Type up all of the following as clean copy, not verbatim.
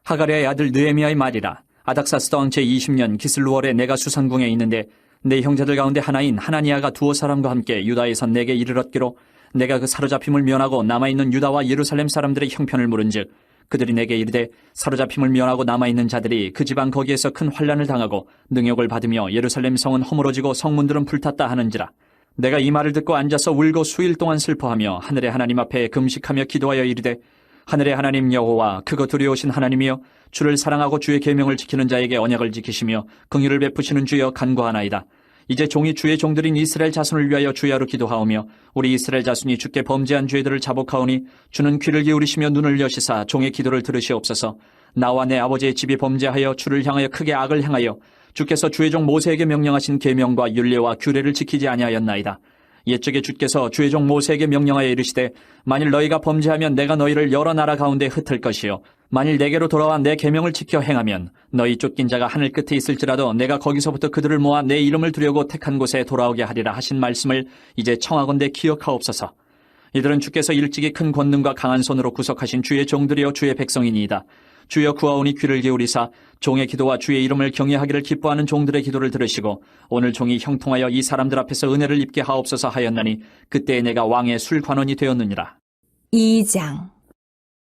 하가랴의 아들 느헤미야의 말이라. 아닥사스 왕 제20년 기슬루월에 내가 수산궁에 있는데 내 형제들 가운데 하나인 하나니아가 두어 사람과 함께 유다에서 내게 이르렀기로 내가 그 사로잡힘을 면하고 남아있는 유다와 예루살렘 사람들의 형편을 물은즉 그들이 내게 이르되 사로잡힘을 면하고 남아있는 자들이 그 지방 거기에서 큰 환난을 당하고 능욕을 받으며 예루살렘 성은 허물어지고 성문들은 불탔다 하는지라. 내가 이 말을 듣고 앉아서 울고 수일 동안 슬퍼하며 하늘의 하나님 앞에 금식하며 기도하여 이르되 하늘의 하나님 여호와 크고 두려우신 하나님이여 주를 사랑하고 주의 계명을 지키는 자에게 언약을 지키시며 긍휼을 베푸시는 주여 간구하나이다. 이제 종이 주의 종들인 이스라엘 자손을 위하여 주야로 기도하오며 우리 이스라엘 자손이 주께 범죄한 죄들을 자복하오니 주는 귀를 기울이시며 눈을 여시사 종의 기도를 들으시옵소서. 나와 내 아버지의 집이 범죄하여 주를 향하여 크게 악을 행하여 주께서 주의 종 모세에게 명령하신 계명과 율례와 규례를 지키지 아니하였나이다. 옛적에 주께서 주의 종 모세에게 명령하여 이르시되 만일 너희가 범죄하면 내가 너희를 여러 나라 가운데 흩을 것이요 만일 내게로 돌아와 내 계명을 지켜 행하면 너희 쫓긴 자가 하늘 끝에 있을지라도 내가 거기서부터 그들을 모아 내 이름을 두려고 택한 곳에 돌아오게 하리라 하신 말씀을 이제 청하건대 기억하옵소서. 이들은 주께서 일찍이 큰 권능과 강한 손으로 구속하신 주의 종들이요 주의 백성이니이다. 주여 구하오니 귀를 기울이사 종의 기도와 주의 이름을 경외하기를 기뻐하는 종들의 기도를 들으시고 오늘 종이 형통하여 이 사람들 앞에서 은혜를 입게 하옵소서 하였나니 그때에 내가 왕의 술관원이 되었느니라. 2장.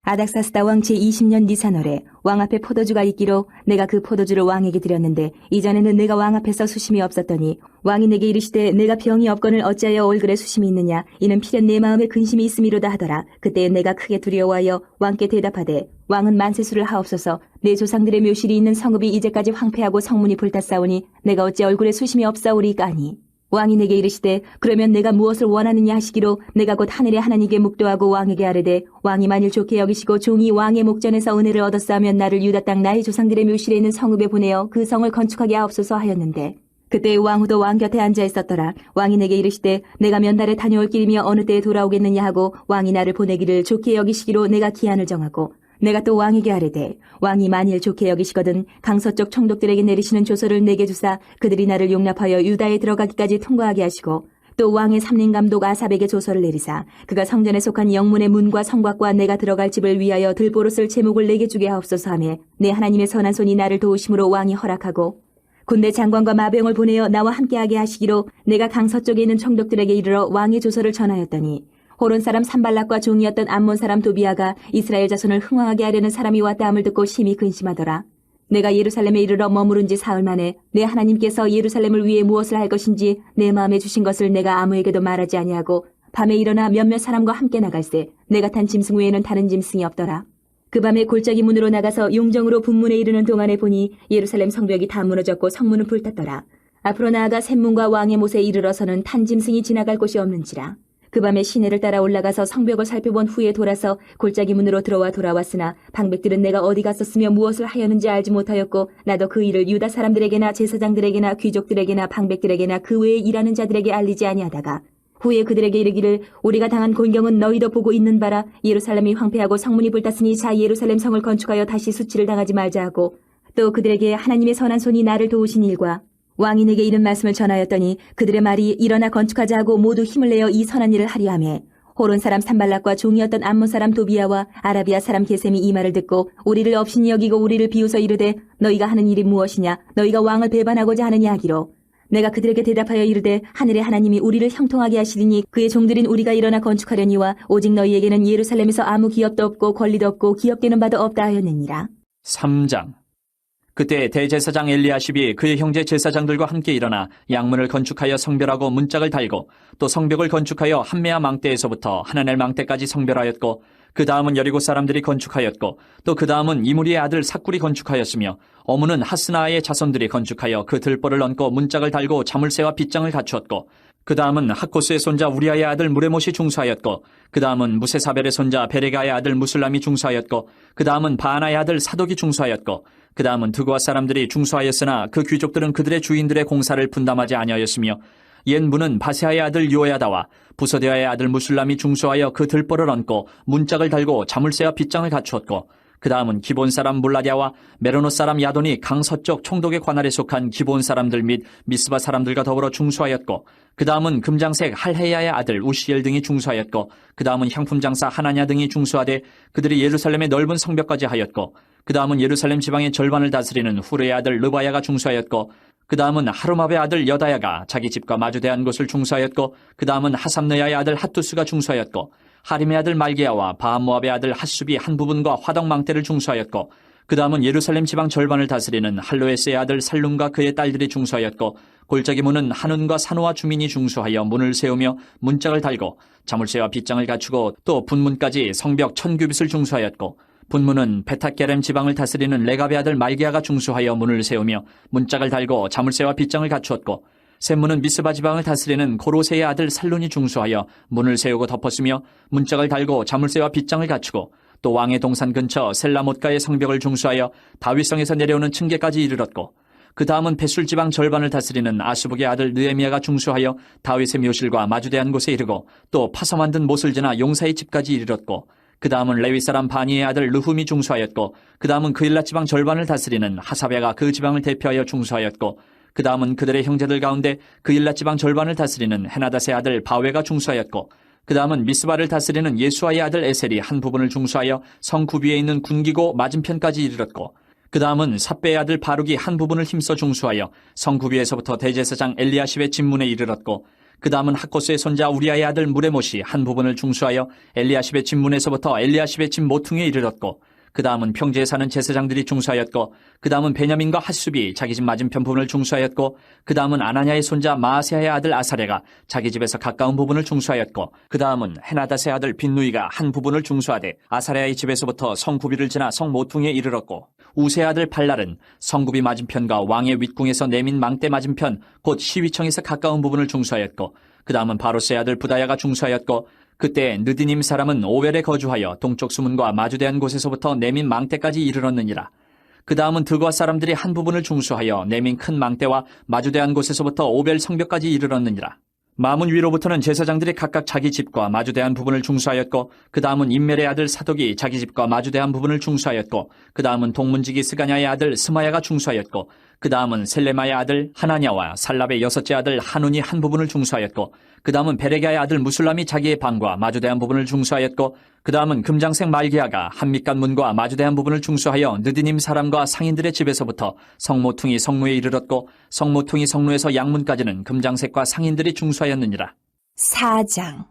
아닥사스다 왕 제20년 니산월에 왕 앞에 포도주가 있기로 내가 그 포도주를 왕에게 드렸는데 이전에는 내가 왕 앞에서 수심이 없었더니 왕이 내게 이르시되 내가 병이 없거늘 어찌하여 얼굴에 수심이 있느냐 이는 필연 내 마음에 근심이 있음이로다 하더라. 그때에 내가 크게 두려워하여 왕께 대답하되 왕은 만세수를 하옵소서. 내 조상들의 묘실이 있는 성읍이 이제까지 황폐하고 성문이 불탔사오니 내가 어찌 얼굴에 수심이 없사오리까 하니 왕이 내게 이르시되 그러면 내가 무엇을 원하느냐 하시기로 내가 곧 하늘의 하나님께 묵도하고 왕에게 아뢰되 왕이 만일 좋게 여기시고 종이 왕의 목전에서 은혜를 얻었사하면 나를 유다 땅 나의 조상들의 묘실에 있는 성읍에 보내어 그 성을 건축하게 하옵소서 하였는데 그때 왕후도 왕 곁에 앉아 있었더라. 왕이 내게 이르시되 내가 몇 날에 다녀올 길이며 어느 때에 돌아오겠느냐 하고 왕이 나를 보내기를 좋게 여기시기로 내가 기한을 정하고 내가 또 왕에게 아뢰되 왕이 만일 좋게 여기시거든 강서쪽 총독들에게 내리시는 조서를 내게 주사 그들이 나를 용납하여 유다에 들어가기까지 통과하게 하시고 또 왕의 삼림감독 아삽에게 조서를 내리사 그가 성전에 속한 영문의 문과 성곽과 내가 들어갈 집을 위하여 들보로 쓸 제목을 내게 주게 하옵소서 하며 내 하나님의 선한 손이 나를 도우심으로 왕이 허락하고 군대 장관과 마병을 보내어 나와 함께하게 하시기로 내가 강서쪽에 있는 총독들에게 이르러 왕의 조서를 전하였더니 호론 사람 산발락과 종이었던 암몬 사람 도비아가 이스라엘 자손을 흥왕하게 하려는 사람이 왔다 함을 듣고 심히 근심하더라. 내가 예루살렘에 이르러 머무른 지 사흘 만에 내 하나님께서 예루살렘을 위해 무엇을 할 것인지 내 마음에 주신 것을 내가 아무에게도 말하지 아니하고 밤에 일어나 몇몇 사람과 함께 나갈새 내가 탄 짐승 외에는 다른 짐승이 없더라. 그 밤에 골짜기 문으로 나가서 용정으로 분문에 이르는 동안에 보니 예루살렘 성벽이 다 무너졌고 성문은 불탔더라. 앞으로 나아가 샘문과 왕의 못에 이르러서는 탄 짐승이 지나갈 곳이 없는지라. 그 밤에 시내를 따라 올라가서 성벽을 살펴본 후에 돌아서 골짜기 문으로 들어와 돌아왔으나 방백들은 내가 어디 갔었으며 무엇을 하였는지 알지 못하였고 나도 그 일을 유다 사람들에게나 제사장들에게나 귀족들에게나 방백들에게나 그 외에 일하는 자들에게 알리지 아니하다가 후에 그들에게 이르기를 우리가 당한 곤경은 너희도 보고 있는 바라 예루살렘이 황폐하고 성문이 불탔으니 자 예루살렘 성을 건축하여 다시 수치를 당하지 말자 하고 또 그들에게 하나님의 선한 손이 나를 도우신 일과 왕이 내게 이런 말씀을 전하였더니 그들의 말이 일어나 건축하자 하고 모두 힘을 내어 이 선한 일을 하려 하며 호론 사람 산발락과 종이었던 암몬 사람 도비아와 아라비아 사람 게셈이 이 말을 듣고 우리를 업신이 여기고 우리를 비웃어 이르되 너희가 하는 일이 무엇이냐 너희가 왕을 배반하고자 하느냐 하기로 내가 그들에게 대답하여 이르되 하늘의 하나님이 우리를 형통하게 하시리니 그의 종들인 우리가 일어나 건축하려니와 오직 너희에게는 예루살렘에서 아무 기업도 없고 권리도 없고 기업되는 바도 없다 하였느니라. 3장. 그때 대제사장 엘리야십이 그의 형제 제사장들과 함께 일어나 양문을 건축하여 성별하고 문짝을 달고 또 성벽을 건축하여 한메아 망대에서부터 하나넬 망대까지 성별하였고 그 다음은 여리고 사람들이 건축하였고 또 그 다음은 이무리의 아들 삭굴이 건축하였으며 어문은 하스나의 자손들이 건축하여 그 들보를 얹고 문짝을 달고 자물쇠와 빗장을 갖추었고 그 다음은 학코스의 손자 우리아의 아들 무레못이 중수하였고 그 다음은 무세사벨의 손자 베레가의 아들 무술람이 중수하였고 그 다음은 바하나의 아들 사독이 중수하였고 그 다음은 드고아 사람들이 중수하였으나 그 귀족들은 그들의 주인들의 공사를 분담하지 아니하였으며 옛 문은 바세아의 아들 요야다와 부소데아의 아들 무술람이 중수하여 그 들보를 얹고 문짝을 달고 자물쇠와 빗장을 갖추었고 그 다음은 기본 사람 몰라디아와 메로노 사람 야돈이 강서쪽 총독의 관할에 속한 기본 사람들 및 미스바 사람들과 더불어 중수하였고 그 다음은 금장색 할헤야의 아들 우시엘 등이 중수하였고 그 다음은 향품장사 하나냐 등이 중수하되 그들이 예루살렘의 넓은 성벽까지 하였고 그 다음은 예루살렘 지방의 절반을 다스리는 후르의 아들 르바야가 중수하였고, 그 다음은 하루마베의 아들 여다야가 자기 집과 마주대한 곳을 중수하였고, 그 다음은 하삼느야의 아들 핫두스가 중수하였고, 하림의 아들 말기야와 바암모압의 아들 핫숲이 한 부분과 화덕망대를 중수하였고, 그 다음은 예루살렘 지방 절반을 다스리는 할로에스의 아들 살룸과 그의 딸들이 중수하였고, 골짜기 문은 한운과 산호와 주민이 중수하여 문을 세우며 문짝을 달고 자물쇠와 빗장을 갖추고, 또 분문까지 성벽 1000규빗을 중수하였고, 분문은 베타게렘 지방을 다스리는 레갑의 아들 말기야가 중수하여 문을 세우며 문짝을 달고 자물쇠와 빗장을 갖추었고, 샘문은 미스바 지방을 다스리는 고로세의 아들 살룬이 중수하여 문을 세우고 덮었으며 문짝을 달고 자물쇠와 빗장을 갖추고, 또 왕의 동산 근처 셀라못가의 성벽을 중수하여 다윗성에서 내려오는 층계까지 이르렀고, 그 다음은 베술 지방 절반을 다스리는 아스북의 아들 느헤미야가 중수하여 다윗의 묘실과 마주대한 곳에 이르고, 또 파서 만든 못을 지나 용사의 집까지 이르렀고, 그 다음은 레위 사람 바니의 아들 르훔이 중수하였고, 그 다음은 그일라 지방 절반을 다스리는 하사베가 그 지방을 대표하여 중수하였고, 그 다음은 그들의 형제들 가운데 그일라 지방 절반을 다스리는 헤나닷의 아들 바웨가 중수하였고, 그 다음은 미스바를 다스리는 예수아의 아들 에셀이 한 부분을 중수하여 성 구비에 있는 군기고 맞은편까지 이르렀고, 그 다음은 삽베의 아들 바룩이 한 부분을 힘써 중수하여 성 구비에서부터 대제사장 엘리야십의 집문에 이르렀고, 그 다음은 학고스의 손자 우리아의 아들 무레못이 한 부분을 중수하여 엘리야십의 집문에서부터 엘리야십의 집 모퉁이에 이르렀고, 그 다음은 평지에 사는 제사장들이 중수하였고, 그 다음은 베냐민과 핫숲이 자기 집 맞은편 부분을 중수하였고, 그 다음은 아나냐의 손자 마아세아의 아들 아사레가 자기 집에서 가까운 부분을 중수하였고, 그 다음은 헤나닷의 아들 빈누이가 한 부분을 중수하되 아사레의 집에서부터 성구비를 지나 성 모퉁이에 이르렀고, 우세의 아들 발랄은 성구비 맞은편과 왕의 윗궁에서 내민 망대 맞은편 곧 시위청에서 가까운 부분을 중수하였고, 그 다음은 바로스의 아들 부다야가 중수하였고, 그때 느디님 사람은 오벨에 거주하여 동쪽 수문과 마주대한 곳에서부터 내민 망대까지 이르렀느니라. 그 다음은 드과 사람들이 한 부분을 중수하여 내민 큰 망대와 마주대한 곳에서부터 오벨 성벽까지 이르렀느니라. 마문 위로부터는 제사장들이 각각 자기 집과 마주대한 부분을 중수하였고, 그 다음은 임멜의 아들 사독이 자기 집과 마주대한 부분을 중수하였고, 그 다음은 동문지기 스가냐의 아들 스마야가 중수하였고, 그 다음은 셀레마의 아들 하나냐와 살랍의 여섯째 아들 한운이 한 부분을 중수하였고, 그 다음은 베레가의 아들 무술람이 자기의 방과 마주대한 부분을 중수하였고, 그 다음은 금장색 말기야가 한밑간 문과 마주대한 부분을 중수하여 느디님 사람과 상인들의 집에서부터 성모퉁이 성루에 이르렀고, 성모퉁이 성루에서 양문까지는 금장색과 상인들이 중수하였느니라. 4장.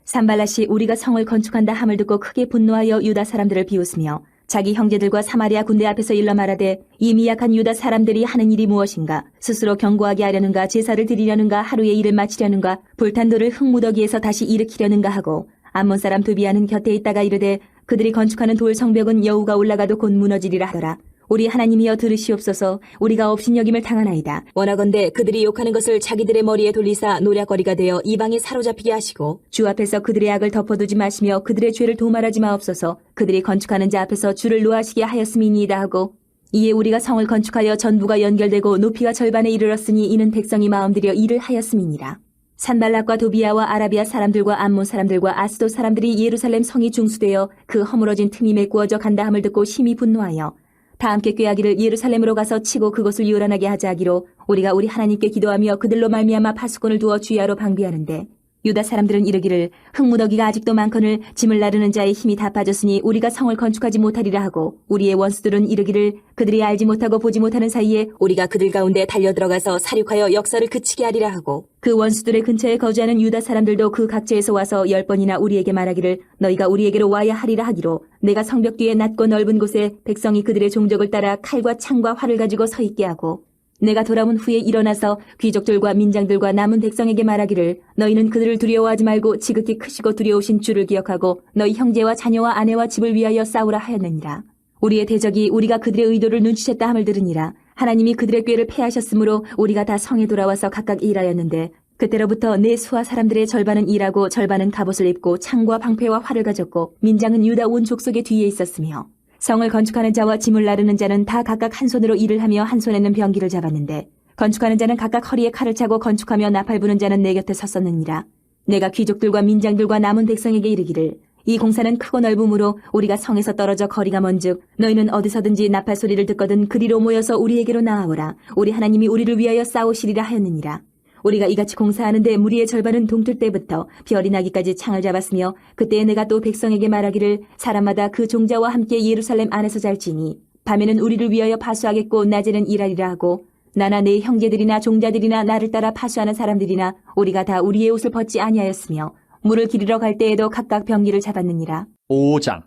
산발랏이 우리가 성을 건축한다 함을 듣고 크게 분노하여 유다 사람들을 비웃으며 자기 형제들과 사마리아 군대 앞에서 일러 말하되, 이 미약한 유다 사람들이 하는 일이 무엇인가? 스스로 견고하게 하려는가? 제사를 드리려는가? 하루의 일을 마치려는가? 불탄 돌을 흙무더기에서 다시 일으키려는가 하고, 암몬 사람 두비아는 곁에 있다가 이르되, 그들이 건축하는 돌 성벽은 여우가 올라가도 곧 무너지리라 하더라. 우리 하나님이여 들으시옵소서. 우리가 업신여김을 당하나이다. 원하건대 그들이 욕하는 것을 자기들의 머리에 돌리사 노략거리가 되어 이방에 사로잡히게 하시고, 주 앞에서 그들의 악을 덮어두지 마시며 그들의 죄를 도말하지 마옵소서. 그들이 건축하는 자 앞에서 주를 노하시게 하였음이니이다 하고, 이에 우리가 성을 건축하여 전부가 연결되고 높이가 절반에 이르렀으니 이는 백성이 마음들여 일을 하였음이니라. 산발락과 도비아와 아라비아 사람들과 암몬 사람들과 아스도 사람들이 예루살렘 성이 중수되어 그 허물어진 틈이 메꾸어져 간다 함을 듣고 심히 분노하여 다 함께 꾀하기를 예루살렘으로 가서 치고 그곳을 요란하게 하자 하기로, 우리가 우리 하나님께 기도하며 그들로 말미암아 파수꾼을 두어 주야로 방비하는데, 유다 사람들은 이르기를 흙무더기가 아직도 많거늘 짐을 나르는 자의 힘이 다 빠졌으니 우리가 성을 건축하지 못하리라 하고, 우리의 원수들은 이르기를 그들이 알지 못하고 보지 못하는 사이에 우리가 그들 가운데 달려들어가서 사륙하여 역사를 그치게 하리라 하고, 그 원수들의 근처에 거주하는 유다 사람들도 그 각지에서 와서 10번이나 우리에게 말하기를 너희가 우리에게로 와야 하리라 하기로, 내가 성벽 뒤에 낮고 넓은 곳에 백성이 그들의 종족을 따라 칼과 창과 활을 가지고 서 있게 하고, 내가 돌아온 후에 일어나서 귀족들과 민장들과 남은 백성에게 말하기를 너희는 그들을 두려워하지 말고 지극히 크시고 두려우신 주를 기억하고 너희 형제와 자녀와 아내와 집을 위하여 싸우라 하였느니라. 우리의 대적이 우리가 그들의 의도를 눈치챘다 함을 들으니라. 하나님이 그들의 꾀를 패하셨으므로 우리가 다 성에 돌아와서 각각 일하였는데, 그때로부터 내 수하 사람들의 절반은 일하고 절반은 갑옷을 입고 창과 방패와 활을 가졌고, 민장은 유다 온 족속의 뒤에 있었으며, 성을 건축하는 자와 짐을 나르는 자는 다 각각 한 손으로 일을 하며 한 손에는 병기를 잡았는데, 건축하는 자는 각각 허리에 칼을 차고 건축하며 나팔 부는 자는 내 곁에 섰었느니라. 내가 귀족들과 민장들과 남은 백성에게 이르기를 이 공사는 크고 넓음으로 우리가 성에서 떨어져 거리가 먼즉 너희는 어디서든지 나팔 소리를 듣거든 그리로 모여서 우리에게로 나아오라. 우리 하나님이 우리를 위하여 싸우시리라 하였느니라. 우리가 이같이 공사하는데 무리의 절반은 동틀 때부터 별이 나기까지 창을 잡았으며, 그때에 내가 또 백성에게 말하기를 사람마다 그 종자와 함께 예루살렘 안에서 잘지니 밤에는 우리를 위하여 파수하겠고 낮에는 일하리라 하고 나나 내 형제들이나 종자들이나 나를 따라 파수하는 사람들이나 우리가 다 우리의 옷을 벗지 아니하였으며 물을 기르러 갈 때에도 각각 병기를 잡았느니라. 5장.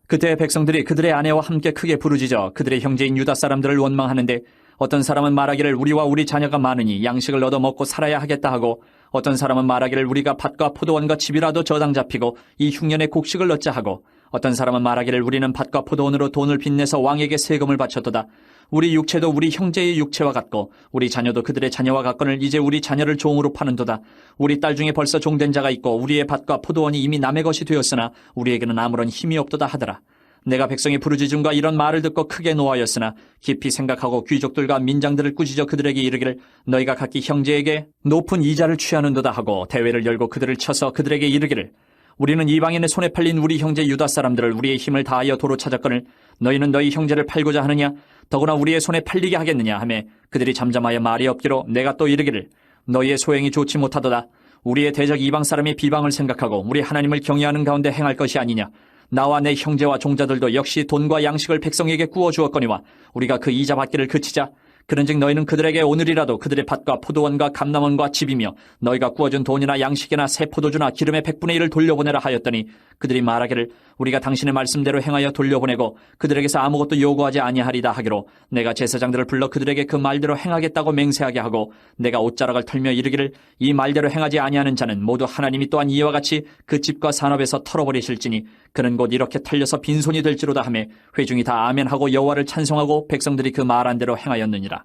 그때 백성들이 그들의 아내와 함께 크게 부르짖어 그들의 형제인 유다 사람들을 원망하는데 어떤 사람은 말하기를 우리와 우리 자녀가 많으니 양식을 얻어 먹고 살아야 하겠다 하고 어떤 사람은 말하기를 우리가 밭과 포도원과 집이라도 저당 잡히고 이 흉년에 곡식을 얻자 하고 어떤 사람은 말하기를 우리는 밭과 포도원으로 돈을 빚내서 왕에게 세금을 바쳤도다. 우리 육체도 우리 형제의 육체와 같고 우리 자녀도 그들의 자녀와 같거늘 이제 우리 자녀를 종으로 파는도다. 우리 딸 중에 벌써 종된 자가 있고 우리의 밭과 포도원이 이미 남의 것이 되었으나 우리에게는 아무런 힘이 없도다 하더라. 내가 백성의 부르짖음과 이런 말을 듣고 크게 노하였으나 깊이 생각하고 귀족들과 민장들을 꾸짖어 그들에게 이르기를 너희가 각기 형제에게 높은 이자를 취하는도다 하고 대회를 열고 그들을 쳐서 그들에게 이르기를 우리는 이방인의 손에 팔린 우리 형제 유다 사람들을 우리의 힘을 다하여 도로 찾았거늘 너희는 너희 형제를 팔고자 하느냐 더구나 우리의 손에 팔리게 하겠느냐 하매 그들이 잠잠하여 말이 없기로 내가 또 이르기를 너희의 소행이 좋지 못하도다. 우리의 대적 이방 사람의 비방을 생각하고 우리 하나님을 경외하는 가운데 행할 것이 아니냐. 나와 내 형제와 종자들도 역시 돈과 양식을 백성에게 구워 주었거니와 우리가 그 이자 받기를 그치자. 그런즉 너희는 그들에게 오늘이라도 그들의 밭과 포도원과 감람원과 집이며 너희가 구워준 돈이나 양식이나 새 포도주나 기름의 100분의 1을 돌려보내라 하였더니 그들이 말하기를 우리가 당신의 말씀대로 행하여 돌려보내고 그들에게서 아무것도 요구하지 아니하리다 하기로 내가 제사장들을 불러 그들에게 그 말대로 행하겠다고 맹세하게 하고 내가 옷자락을 털며 이르기를 이 말대로 행하지 아니하는 자는 모두 하나님이 또한 이와 같이 그 집과 산업에서 털어버리실지니 그는 곧 이렇게 털려서 빈손이 될지로다 하며 회중이 다 아멘하고 여호와를 찬송하고 백성들이 그 말한 대로 행하였느니라.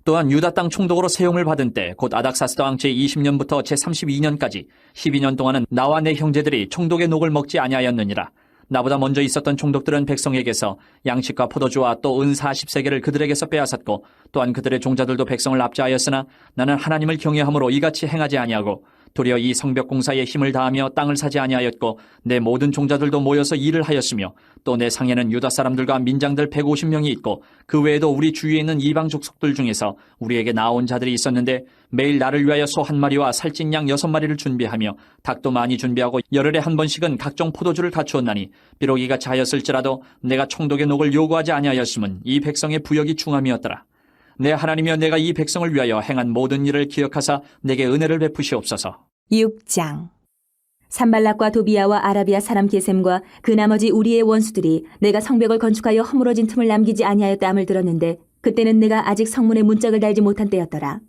또한 유다 땅 총독으로 세움을 받은 때 곧 아닥사스다 왕 제20년부터 제32년까지 12년 동안은 나와 내 형제들이 총독의 녹을 먹지 아니하였느니라. 나보다 먼저 있었던 총독들은 백성에게서 양식과 포도주와 또 은 40세겔을 그들에게서 빼앗았고 또한 그들의 종자들도 백성을 압제하였으나 나는 하나님을 경외함으로 이같이 행하지 아니하고 도리어 이 성벽 공사에 힘을 다하며 땅을 사지 아니하였고 내 모든 종자들도 모여서 일을 하였으며 또 내 상에는 유다 사람들과 민장들 150명이 있고 그 외에도 우리 주위에 있는 이방 족속들 중에서 우리에게 나온 자들이 있었는데 매일 나를 위하여 소 1마리와 살찐 양 6마리를 준비하며 닭도 많이 준비하고 열흘에 한 번씩은 각종 포도주를 갖추었나니 비록 이같이 하였을지라도 내가 총독의 녹을 요구하지 아니하였음은 이 백성의 부역이 중함이었더라. 내 하나님이여 내가 이 백성을 위하여 행한 모든 일을 기억하사 내게 은혜를 베푸시옵소서. 6장. 산발락과 도비아와 아라비아 사람 게셈과 그 나머지 우리의 원수들이 내가 성벽을 건축하여 허물어진 틈을 남기지 아니하였다함을 들었는데 그때는 내가 아직 성문에 문짝을 달지 못한 때였더라.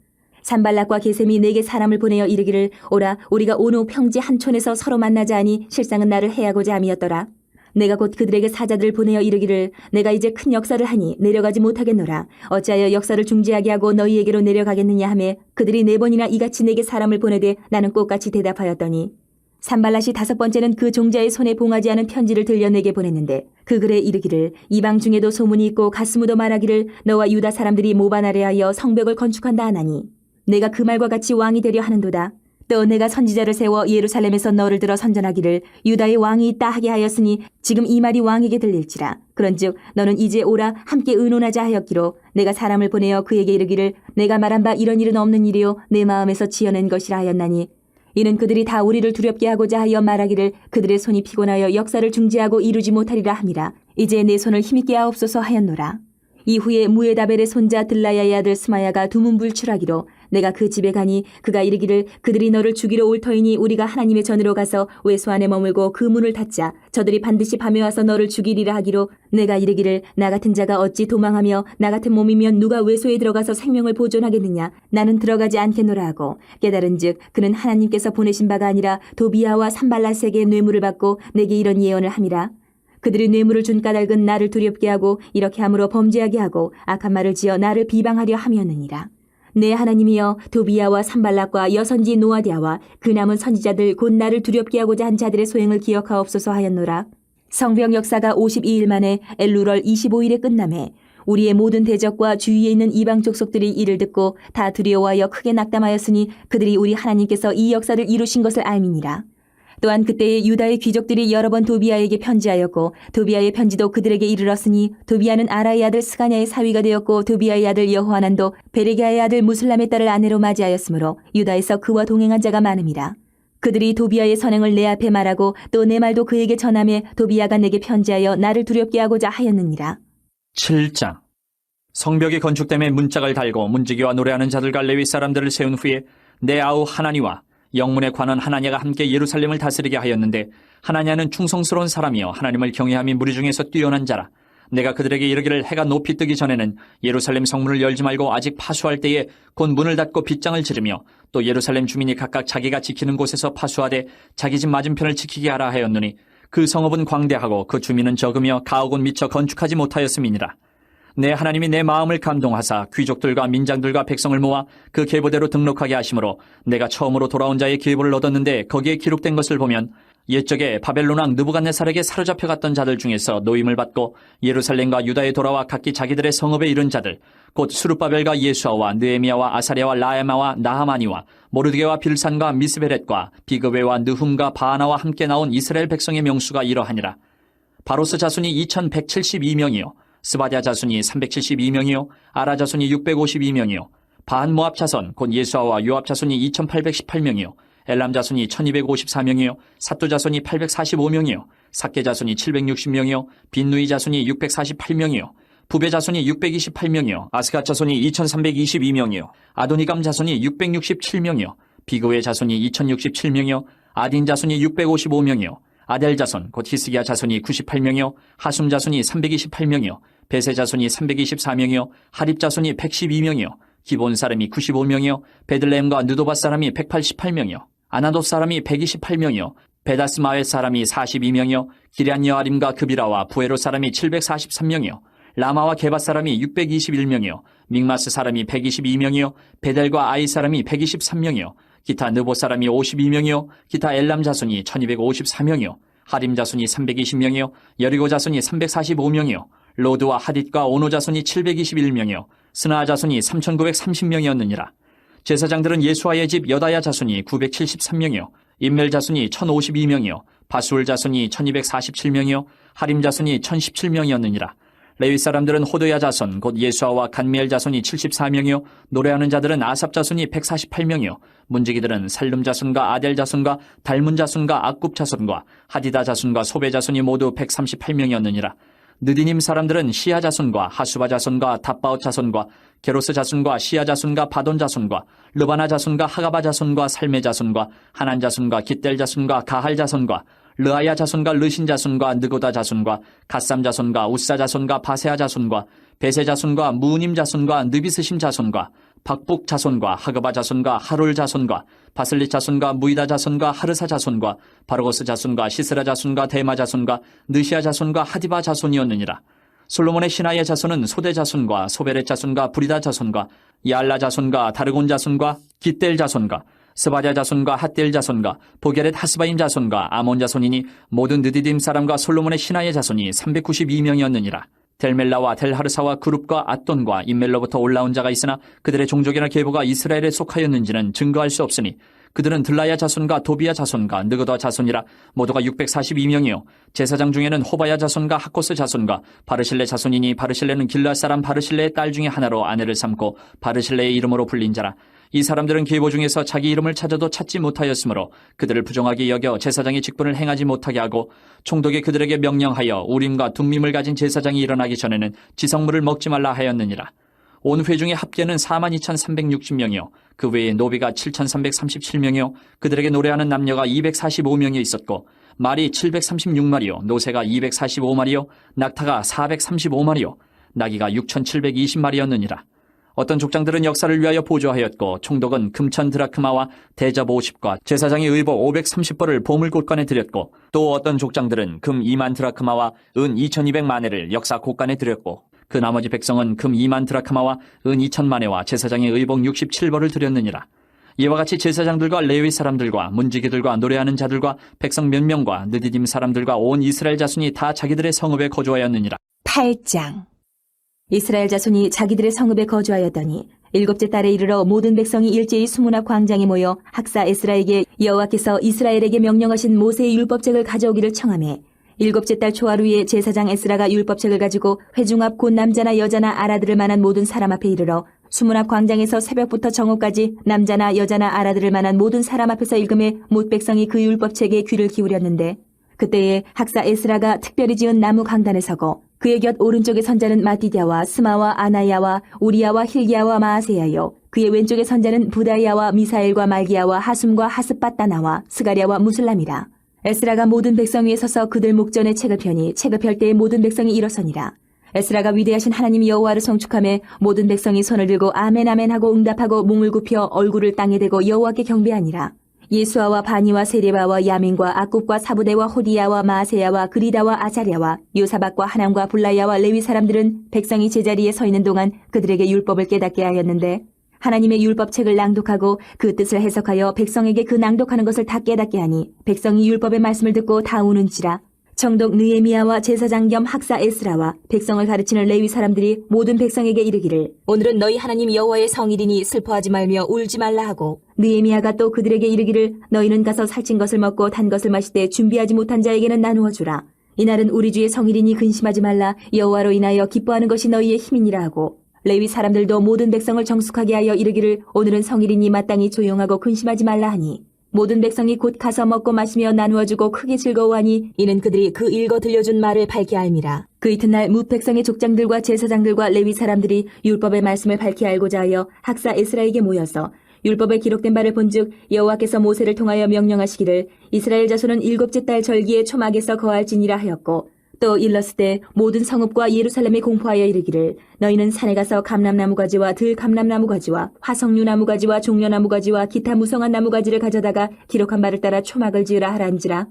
산발락과 게셈이 내게 사람을 보내어 이르기를 오라 우리가 오노 평지 한 촌에서 서로 만나자 하니 실상은 나를 해하고자 함이었더라. 내가 곧 그들에게 사자들을 보내어 이르기를 내가 이제 큰 역사를 하니 내려가지 못하겠노라. 어찌하여 역사를 중지하게 하고 너희에게로 내려가겠느냐 하매 그들이 4번이나 이같이 내게 사람을 보내되 나는 꽃같이 대답하였더니 산발랏이 5번째는 그 종자의 손에 봉하지 않은 편지를 들려 내게 보냈는데 그 글에 이르기를 이방 중에도 소문이 있고 가스무도 말하기를 너와 유다 사람들이 모반하려 하여 성벽을 건축한다 하나니 내가 그 말과 같이 왕이 되려 하는도다. 또 내가 선지자를 세워 예루살렘에서 너를 들어 선전하기를 유다의 왕이 있다 하게 하였으니 지금 이 말이 왕에게 들릴지라. 그런즉 너는 이제 오라 함께 의논하자 하였기로 내가 사람을 보내어 그에게 이르기를 내가 말한 바 이런 일은 없는 일이요 내 마음에서 지어낸 것이라 하였나니 이는 그들이 다 우리를 두렵게 하고자 하여 말하기를 그들의 손이 피곤하여 역사를 중지하고 이루지 못하리라 함이라. 이제 내 손을 힘있게 하옵소서 하였노라. 이후에 무에다벨의 손자 들라야의 아들 스마야가 두문불출하기로 내가 그 집에 가니 그가 이르기를 그들이 너를 죽이러 올 터이니 우리가 하나님의 전으로 가서 외소 안에 머물고 그 문을 닫자. 저들이 반드시 밤에 와서 너를 죽이리라 하기로 내가 이르기를 나 같은 자가 어찌 도망하며 나 같은 몸이면 누가 외소에 들어가서 생명을 보존하겠느냐. 나는 들어가지 않겠노라 하고 깨달은즉 그는 하나님께서 보내신 바가 아니라 도비아와 산발랏에게 뇌물을 받고 내게 이런 예언을 함이라. 그들이 뇌물을 준 까닭은 나를 두렵게 하고 이렇게 함으로 범죄하게 하고 악한 말을 지어 나를 비방하려 함이었느니라. 내 하나님이여 도비아와 산발락과 여선지 노아디아와 그 남은 선지자들 곧 나를 두렵게 하고자 한 자들의 소행을 기억하옵소서 하였노라. 성벽 역사가 52일 만에 엘루럴 25일에 끝남에 우리의 모든 대적과 주위에 있는 이방 족속들이 이를 듣고 다 두려워하여 크게 낙담하였으니 그들이 우리 하나님께서 이 역사를 이루신 것을 알미니라. 또한 그때에 유다의 귀족들이 여러 번 도비아에게 편지하였고 도비아의 편지도 그들에게 이르렀으니 도비아는 아라의 아들 스가냐의 사위가 되었고 도비아의 아들 여호하난도 베레기아의 아들 무슬람의 딸을 아내로 맞이하였으므로 유다에서 그와 동행한 자가 많음이라. 그들이 도비아의 선행을 내 앞에 말하고 또 내 말도 그에게 전하매 도비아가 내게 편지하여 나를 두렵게 하고자 하였느니라. 7장. 성벽이 건축됨에 문짝을 달고 문지기와 노래하는 자들과 레위 사람들을 세운 후에 내 아우 하나니와 영문에 관한 하나냐가 함께 예루살렘을 다스리게 하였는데, 하나냐는 충성스러운 사람이요 하나님을 경외함이 무리 중에서 뛰어난 자라. 내가 그들에게 이르기를 해가 높이 뜨기 전에는 예루살렘 성문을 열지 말고 아직 파수할 때에 곧 문을 닫고 빗장을 지르며, 또 예루살렘 주민이 각각 자기가 지키는 곳에서 파수하되 자기 집 맞은편을 지키게 하라 하였노니, 그 성읍은 광대하고 그 주민은 적으며 가옥은 미처 건축하지 못하였음이니라. 내 하나님이 내 마음을 감동하사 귀족들과 민장들과 백성을 모아 그 계보대로 등록하게 하심으로 내가 처음으로 돌아온 자의 계보를 얻었는데, 거기에 기록된 것을 보면 옛적에 바벨론 왕 느부갓네살에게 사로잡혀 갔던 자들 중에서 노임을 받고 예루살렘과 유다에 돌아와 각기 자기들의 성읍에 이른 자들, 곧 수룹바벨과 예수아와 느헤미야와 아사랴와 라야마와 나하마니와 모르드게와 빌산과 미스베렛과 비그웨와 느훔과 바하나와 함께 나온 이스라엘 백성의 명수가 이러하니라. 바로스 자손이 2172명이요 스바랴 자손이 372명이요 아라 자손이 652명이요 반 모압 자손 곧 예수아와 요압 자손이 2818명이요 엘람 자손이 1254명이요 사뚜 자손이 845명이요 삭게 자손이 760명이요 빈누이 자손이 648명이요 부베 자손이 628명이요 아스갓 자손이 2322명이요 아도니감 자손이 667명이요 비그웨 자손이 2067명이요 아딘 자손이 655명이요 아델 자손 곧 히스기야 자손이 98명이요 하숨 자손이 328명이요 베세 자손이 324명이요 하립 자손이 112명이요 기본 사람이 95명이요 베들레헴과 느도바 사람이 188명이요 아나돗 사람이 128명이요 베다스마웨 사람이 42명이요 기럇 여아림과 그비라와 부에로 사람이 743명이요 라마와 게바 사람이 621명이요 믹마스 사람이 122명이요 베델과 아이 사람이 123명이요 기타 느보 사람이 52명이요 기타 엘람 자손이 1254명이요 하림 자손이 320명이요 여리고 자손이 345명이요 로드와 하딧과 오노 자손이 721명이요 스나 자손이 3930명이었느니라. 제사장들은 예수아의 집 여다야 자손이 973명이요 임멜 자손이 1052명이요 바술 자손이 1247명이요 하림 자손이 1017명이었느니라. 레위 사람들은 호도야 자손 곧 예수아와 간미엘 자손이 74명이요 노래하는 자들은 아삽 자손이 148명이요 문지기들은 살룸 자손과 아델 자손과 달문 자손과 악굽 자손과 하디다 자손과 소베 자손이 모두 138명이었느니라. 느디님 사람들은 시아 자손과 하수바 자손과 답바옷 자손과 게로스 자손과 시아 자손과 바돈 자손과 르바나 자손과 하가바 자손과 살메 자손과 하난 자손과 깃델 자손과 가할 자손과 르아야 자손과 르신 자손과 느고다 자손과 갓삼 자손과 우사 자손과 바세아 자손과 베세 자손과 무님 자손과 느비스심 자손과 박북 자손과 하그바 자손과 하롤 자손과 바슬리 자손과 무이다 자손과 하르사 자손과 바르고스 자손과 시스라 자손과 데마 자손과 느시아 자손과 하디바 자손이었느니라. 솔로몬의 신하의 자손은 소대 자손과 소베렛 자손과 부리다 자손과 야알라 자손과 다르곤 자손과 깃델 자손과 스바랴 자손과 핫델 자손과 보게렛 하스바임 자손과 아몬 자손이니 모든 느디딤 사람과 솔로몬의 신하의 자손이 392명이었느니라. 델멜라와 델하르사와 그룹과 앗돈과 임멜로부터 올라온 자가 있으나 그들의 종족이나 계보가 이스라엘에 속하였는지는 증거할 수 없으니 그들은 들라야 자손과 도비야 자손과 느그다 자손이라. 모두가 642명이요 제사장 중에는 호바야 자손과 하코스 자손과 바르실레 자손이니 바르실레는 길르앗 사람 바르실레의 딸 중에 하나로 아내를 삼고 바르실레의 이름으로 불린 자라. 이 사람들은 계보 중에서 자기 이름을 찾아도 찾지 못하였으므로 그들을 부정하게 여겨 제사장의 직분을 행하지 못하게 하고, 총독이 그들에게 명령하여 우림과 둠밈을 가진 제사장이 일어나기 전에는 지성물을 먹지 말라 하였느니라. 온 회중의 합계는 42,360명이요 그 외에 노비가 7,337명이요 그들에게 노래하는 남녀가 245명이 있었고, 말이 736마리요 노새가 245마리요 낙타가 435마리요 나귀가 6,720마리였느니라. 어떤 족장들은 역사를 위하여 보조하였고, 총독은 금천 드라크마와 대접 50과 제사장의 의복 530벌을 보물곳간에 드렸고, 또 어떤 족장들은 금 2만 드라크마와 은 2200마네를 역사 곳간에 드렸고, 그 나머지 백성은 금 2만 드라크마와 은 2000마네와 제사장의 의복 67벌을 드렸느니라. 이와 같이 제사장들과 레위 사람들과 문지기들과 노래하는 자들과 백성 몇 명과 느디딤 사람들과 온 이스라엘 자손이 다 자기들의 성읍에 거주하였느니라. 8장. 이스라엘 자손이 자기들의 성읍에 거주하였더니 일곱째 달에 이르러 모든 백성이 일제히 수문 앞 광장에 모여 학사 에스라에게 여호와께서 이스라엘에게 명령하신 모세의 율법책을 가져오기를 청하매, 일곱째 달 초하루에 제사장 에스라가 율법책을 가지고 회중 앞 곧 남자나 여자나 알아들을 만한 모든 사람 앞에 이르러 수문 앞 광장에서 새벽부터 정오까지 남자나 여자나 알아들을 만한 모든 사람 앞에서 읽음에 못 백성이 그 율법책에 귀를 기울였는데, 그때에 학사 에스라가 특별히 지은 나무 강단에 서고 그의 곁 오른쪽의 선자는 마띠디아와 스마와 아나야와 우리야와 힐기야와 마아세야요. 그의 왼쪽의 선자는 부다야와 미사엘과 말기야와 하숨과 하스빠따나와 스가랴와 무슬람이라. 에스라가 모든 백성 위에 서서 그들 목전에 책을 펴니 책을 펼 때에 모든 백성이 일어서니라. 에스라가 위대하신 하나님 여호와를 송축하며 모든 백성이 손을 들고 아멘 아멘 하고 응답하고 몸을 굽혀 얼굴을 땅에 대고 여호와께 경배하니라. 예수아와 바니와 세레바와 야민과 악굽과 사부대와 호디야와 마아세야와 그리다와 아자랴와 요사박과 하남과 블라야와 레위 사람들은 백성이 제자리에 서 있는 동안 그들에게 율법을 깨닫게 하였는데 하나님의 율법책을 낭독하고 그 뜻을 해석하여 백성에게 그 낭독하는 것을 다 깨닫게 하니 백성이 율법의 말씀을 듣고 다 우는지라. 정독 느헤미야와 제사장 겸 학사 에스라와 백성을 가르치는 레위 사람들이 모든 백성에게 이르기를 오늘은 너희 하나님 여호와의 성일이니 슬퍼하지 말며 울지 말라 하고 느헤미야가 또 그들에게 이르기를 너희는 가서 살찐 것을 먹고 단 것을 마실 때 준비하지 못한 자에게는 나누어 주라. 이날은 우리 주의 성일이니 근심하지 말라. 여호와로 인하여 기뻐하는 것이 너희의 힘이니라 하고 레위 사람들도 모든 백성을 정숙하게 하여 이르기를 오늘은 성일이니 마땅히 조용하고 근심하지 말라 하니 모든 백성이 곧 가서 먹고 마시며 나누어주고 크게 즐거워하니 이는 그들이 그 읽어 들려준 말을 밝히 알미라. 그 이튿날 뭇 백성의 족장들과 제사장들과 레위 사람들이 율법의 말씀을 밝히 알고자 하여 학사 에스라에게 모여서 율법에 기록된 바를 본즉 여호와께서 모세를 통하여 명령하시기를 이스라엘 자손은 일곱째 달 절기에 초막에서 거할지니라 하였고 또 일렀을 때 모든 성읍과 예루살렘에 공포하여 이르기를 너희는 산에 가서 감람나무 가지와 들 감람나무 가지와 화석류 나무 가지와 종려나무 가지와 기타 무성한 나무 가지를 가져다가 기록한 바를 따라 초막을 지으라 하란지라.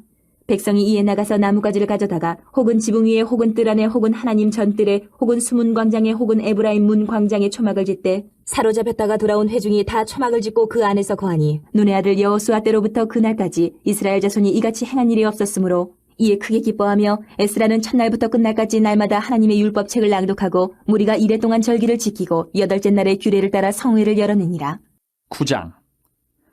백성이 이에 나가서 나무 가지를 가져다가 혹은 지붕 위에 혹은 뜰 안에 혹은 하나님 전뜰에 혹은 수문 광장에 혹은 에브라임 문 광장에 초막을 짓되 사로잡혔다가 돌아온 회중이 다 초막을 짓고 그 안에서 거하니 눈의 아들 여호수아 때로부터 그날까지 이스라엘 자손이 이같이 행한 일이 없었으므로 이에 크게 기뻐하며 에스라는 첫날부터 끝날까지 날마다 하나님의 율법책을 낭독하고 무리가 이레 동안 절기를 지키고 여덟째 날에 규례를 따라 성회를 열어내니라. 9장.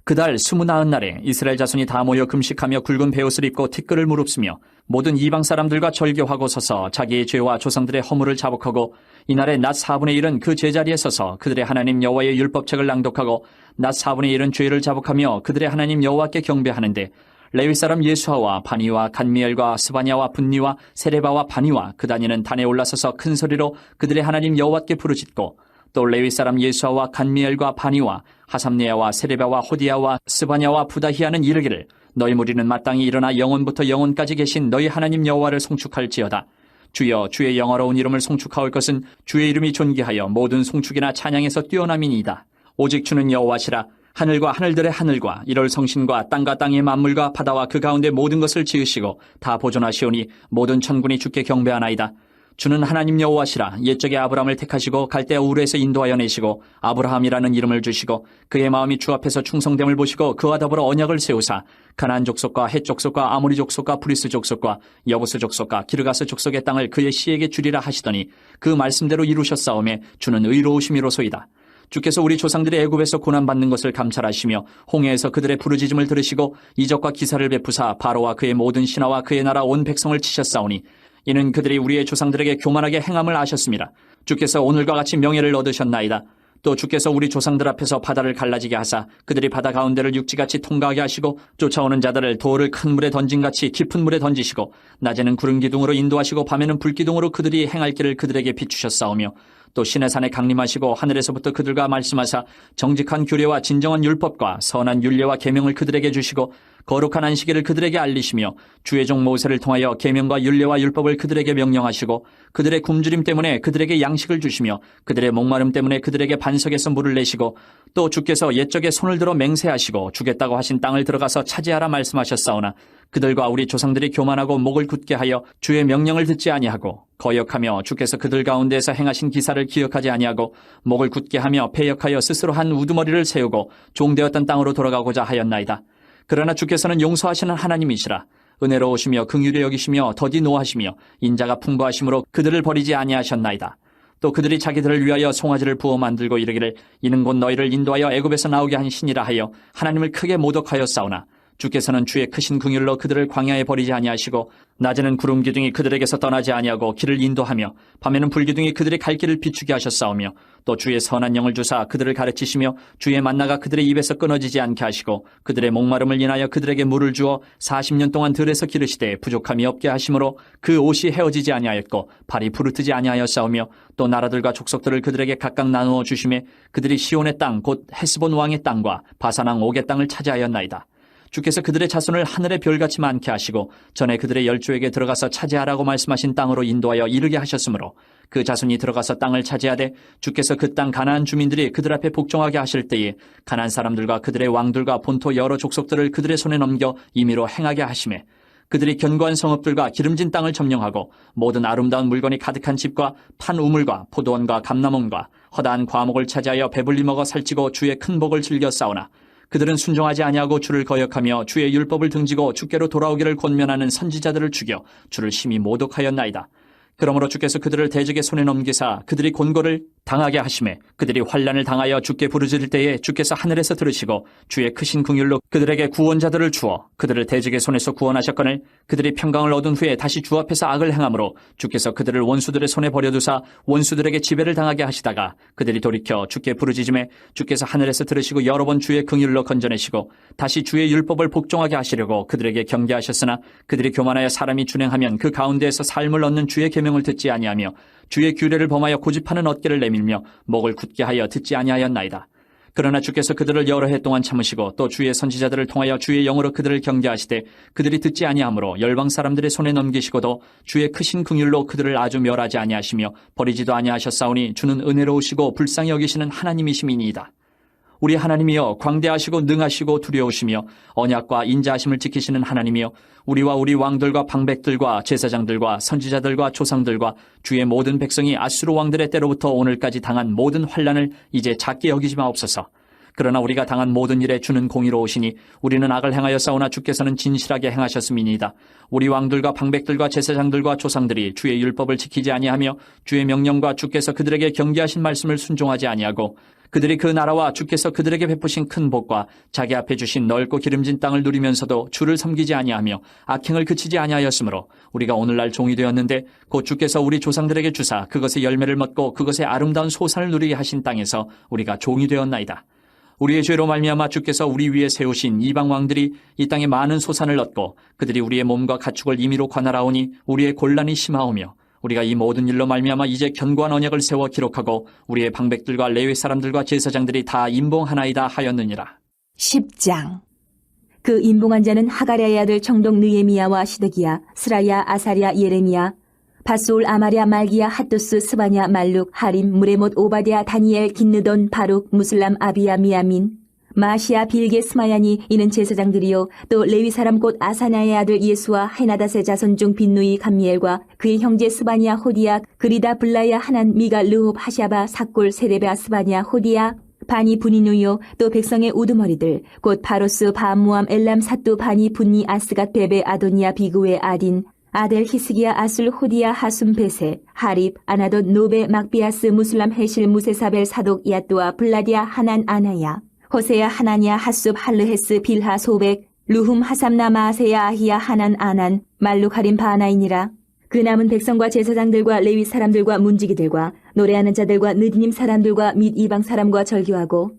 그달 29날에 이스라엘 자손이 다 모여 금식하며 굵은 베옷을 입고 티끌을 무릅쓰며 모든 이방 사람들과 절교하고 서서 자기의 죄와 조상들의 허물을 자복하고 이날에 낮 4분의 1은 그 제자리에 서서 그들의 하나님 여호와의 율법책을 낭독하고 낮 4분의 1은 죄를 자복하며 그들의 하나님 여호와께 경배하는데 레위 사람 예수아와 바니와 간미엘과 스바냐와 분니와 세레바와 바니와 그 다니는 단에 올라서서 큰 소리로 그들의 하나님 여호와께 부르짖고 또 레위 사람 예수아와 간미엘과 바니와 하삼네아와 세레바와 호디야와 스바냐와 부다히아는 이르기를 너희 무리는 마땅히 일어나 영원부터 영원까지 계신 너희 하나님 여호와를 송축할지어다. 주여 주의 영화로운 이름을 송축하올 것은 주의 이름이 존귀하여 모든 송축이나 찬양에서 뛰어남이니이다. 오직 주는 여호와시라. 하늘과 하늘들의 하늘과 이럴 성신과 땅과 땅의 만물과 바다와 그 가운데 모든 것을 지으시고 다 보존하시오니 모든 천군이 주께 경배하나이다. 주는 하나님 여호와시라. 옛적에 아브라함을 택하시고 갈대아 우르에서 인도하여 내시고 아브라함이라는 이름을 주시고 그의 마음이 주 앞에서 충성됨을 보시고 그와 더불어 언약을 세우사 가나안 족속과 헷 족속과 아모리 족속과 브리스 족속과 여부스 족속과 기르가스 족속의 땅을 그의 씨에게 주리라 하시더니 그 말씀대로 이루셨사오매 주는 의로우심이로소이다. 주께서 우리 조상들의 애굽에서 고난받는 것을 감찰하시며 홍해에서 그들의 부르짖음을 들으시고 이적과 기사를 베푸사 바로와 그의 모든 신하와 그의 나라 온 백성을 치셨사오니 이는 그들이 우리의 조상들에게 교만하게 행함을 아셨습니다. 주께서 오늘과 같이 명예를 얻으셨나이다. 또 주께서 우리 조상들 앞에서 바다를 갈라지게 하사 그들이 바다 가운데를 육지같이 통과하게 하시고 쫓아오는 자들을 돌을 큰 물에 던진같이 깊은 물에 던지시고 낮에는 구름 기둥으로 인도하시고 밤에는 불 기둥으로 그들이 행할 길을 그들에게 비추셨사오며 또 신의 산에 강림하시고 하늘에서부터 그들과 말씀하사 정직한 규례와 진정한 율법과 선한 율례와 계명을 그들에게 주시고 거룩한 안식일을 그들에게 알리시며 주의 종 모세를 통하여 계명과 율례와 율법을 그들에게 명령하시고 그들의 굶주림 때문에 그들에게 양식을 주시며 그들의 목마름 때문에 그들에게 반석에서 물을 내시고 또 주께서 옛적에 손을 들어 맹세하시고 주겠다고 하신 땅을 들어가서 차지하라 말씀하셨사오나 그들과 우리 조상들이 교만하고 목을 굳게 하여 주의 명령을 듣지 아니하고 거역하며 주께서 그들 가운데에서 행하신 기사를 기억하지 아니하고 목을 굳게 하며 패역하여 스스로 한 우두머리를 세우고 종되었던 땅으로 돌아가고자 하였나이다. 그러나 주께서는 용서하시는 하나님이시라. 은혜로우시며 긍휼히 여기시며 더디 노하시며 인자가 풍부하심으로 그들을 버리지 아니하셨나이다. 또 그들이 자기들을 위하여 송아지를 부어 만들고 이르기를 이는 곧 너희를 인도하여 애굽에서 나오게 한 신이라 하여 하나님을 크게 모독하였사오나 주께서는 주의 크신 긍휼로 그들을 광야에 버리지 아니하시고 낮에는 구름 기둥이 그들에게서 떠나지 아니하고 길을 인도하며 밤에는 불기둥이 그들의 갈 길을 비추게 하셨사오며 또 주의 선한 영을 주사 그들을 가르치시며 주의 만나가 그들의 입에서 끊어지지 않게 하시고 그들의 목마름을 인하여 그들에게 물을 주어 40년 동안 들에서 기르시되 부족함이 없게 하심으로 그 옷이 헤어지지 아니하였고 발이 부르트지 아니하였사오며 또 나라들과 족속들을 그들에게 각각 나누어 주심에 그들이 시온의 땅 곧 헤스본 왕의 땅과 바산 왕 옥의 땅을 차지하였나이다. 주께서 그들의 자손을 하늘의 별같이 많게 하시고 전에 그들의 열조에게 들어가서 차지하라고 말씀하신 땅으로 인도하여 이르게 하셨으므로 그 자손이 들어가서 땅을 차지하되 주께서 그 땅 가나안 주민들이 그들 앞에 복종하게 하실 때에 가나안 사람들과 그들의 왕들과 본토 여러 족속들을 그들의 손에 넘겨 임의로 행하게 하심에 그들이 견고한 성읍들과 기름진 땅을 점령하고 모든 아름다운 물건이 가득한 집과 판 우물과 포도원과 감람원과 허다한 과목을 차지하여 배불리 먹어 살찌고 주의 큰 복을 즐겨 싸우나 그들은 순종하지 아니하고 주를 거역하며 주의 율법을 등지고 주께로 돌아오기를 권면하는 선지자들을 죽여 주를 심히 모독하였나이다. 그러므로 주께서 그들을 대적의 손에 넘기사 그들이 곤고를 당하게 하심에 그들이 환난을 당하여 주께 부르짖을 때에 주께서 하늘에서 들으시고 주의 크신 긍휼로 그들에게 구원자들을 주어 그들을 대적의 손에서 구원하셨거늘 그들이 평강을 얻은 후에 다시 주 앞에서 악을 행함으로 주께서 그들을 원수들의 손에 버려두사 원수들에게 지배를 당하게 하시다가 그들이 돌이켜 주께 부르짖음에 주께서 하늘에서 들으시고 여러 번 주의 긍휼로 건져내시고 다시 주의 율법을 복종하게 하시려고 그들에게 경계하셨으나 그들이 교만하여 사람이 준행하면 그 가운데에서 삶을 얻는 주의 계명을 듣지 아니하며 주의 규례를 범하여 고집하는 어깨를 내밀며 목을 굳게 하여 듣지 아니하였나이다. 그러나 주께서 그들을 여러 해 동안 참으시고 또 주의 선지자들을 통하여 주의 영으로 그들을 경계하시되 그들이 듣지 아니하므로 열방 사람들의 손에 넘기시고도 주의 크신 긍휼로 그들을 아주 멸하지 아니하시며 버리지도 아니하셨사오니 주는 은혜로우시고 불쌍히 여기시는 하나님이심이니이다. 우리 하나님이여 광대하시고 능하시고 두려우시며 언약과 인자하심을 지키시는 하나님이여 우리와 우리 왕들과 방백들과 제사장들과 선지자들과 조상들과 주의 모든 백성이 아수르 왕들의 때로부터 오늘까지 당한 모든 환난을 이제 작게 여기지 마옵소서. 그러나 우리가 당한 모든 일에 주는 공의로우시니 우리는 악을 행하여 싸우나 주께서는 진실하게 행하셨음이니이다. 우리 왕들과 방백들과 제사장들과 조상들이 주의 율법을 지키지 아니하며 주의 명령과 주께서 그들에게 경계하신 말씀을 순종하지 아니하고 그들이 그 나라와 주께서 그들에게 베푸신 큰 복과 자기 앞에 주신 넓고 기름진 땅을 누리면서도 주를 섬기지 아니하며 악행을 그치지 아니하였으므로 우리가 오늘날 종이 되었는데 곧 주께서 우리 조상들에게 주사 그것의 열매를 먹고 그것의 아름다운 소산을 누리게 하신 땅에서 우리가 종이 되었나이다. 우리의 죄로 말미암아 주께서 우리 위에 세우신 이방 왕들이 이 땅에 많은 소산을 얻고 그들이 우리의 몸과 가축을 임의로 관할하오니 우리의 곤란이 심하오며 우리가 이 모든 일로 말미암아 이제 견고한 언약을 세워 기록하고 우리의 방백들과 레위 사람들과 제사장들이 다 임봉하나이다 하였느니라. 10장. 그 임봉한 자는 하가랴의 아들 청동 느에미야와 시드기야, 스라야, 아사랴, 예레미야, 바스올, 아마랴, 말기야, 핫도스, 스바냐, 말룩, 하림, 무레못, 오바댜, 다니엘, 긴느돈, 바룩, 무슬람, 아비야, 미야민, 마시아, 빌게, 스마야니. 이는 제사장들이요 또 레위 사람 곧 아사냐의 아들 예수와 헤나닷의 자손 중 빈누이, 감미엘과 그의 형제 스바냐, 호디야, 그리다, 블라야, 하난, 미가, 르홉, 하샤바, 사골, 세레베아, 스바냐, 호디야, 바니, 분이누요 또 백성의 우두머리들 곧 바로스, 바무암, 엘람, 사뚜, 바니, 분니, 아스갓, 베베, 아도니아, 비그웨, 아딘, 아델, 히스기야, 아술, 호디야, 하숨, 베세, 하립, 아나돗, 노베, 막비아스, 무슬람, 헤실, 무세사벨, 사독, 야뚜아, 블라디아, 하난, 아나야, 호세야, 하나냐, 핫숲, 할르헤스, 빌하, 소백, 루훔, 하삼나, 마세야, 아히야, 하난, 아난, 말룩, 하림, 바나이니라. 그 남은 백성과 제사장들과 레위 사람들과 문지기들과 노래하는 자들과 느디님 사람들과 및 이방 사람과 절교하고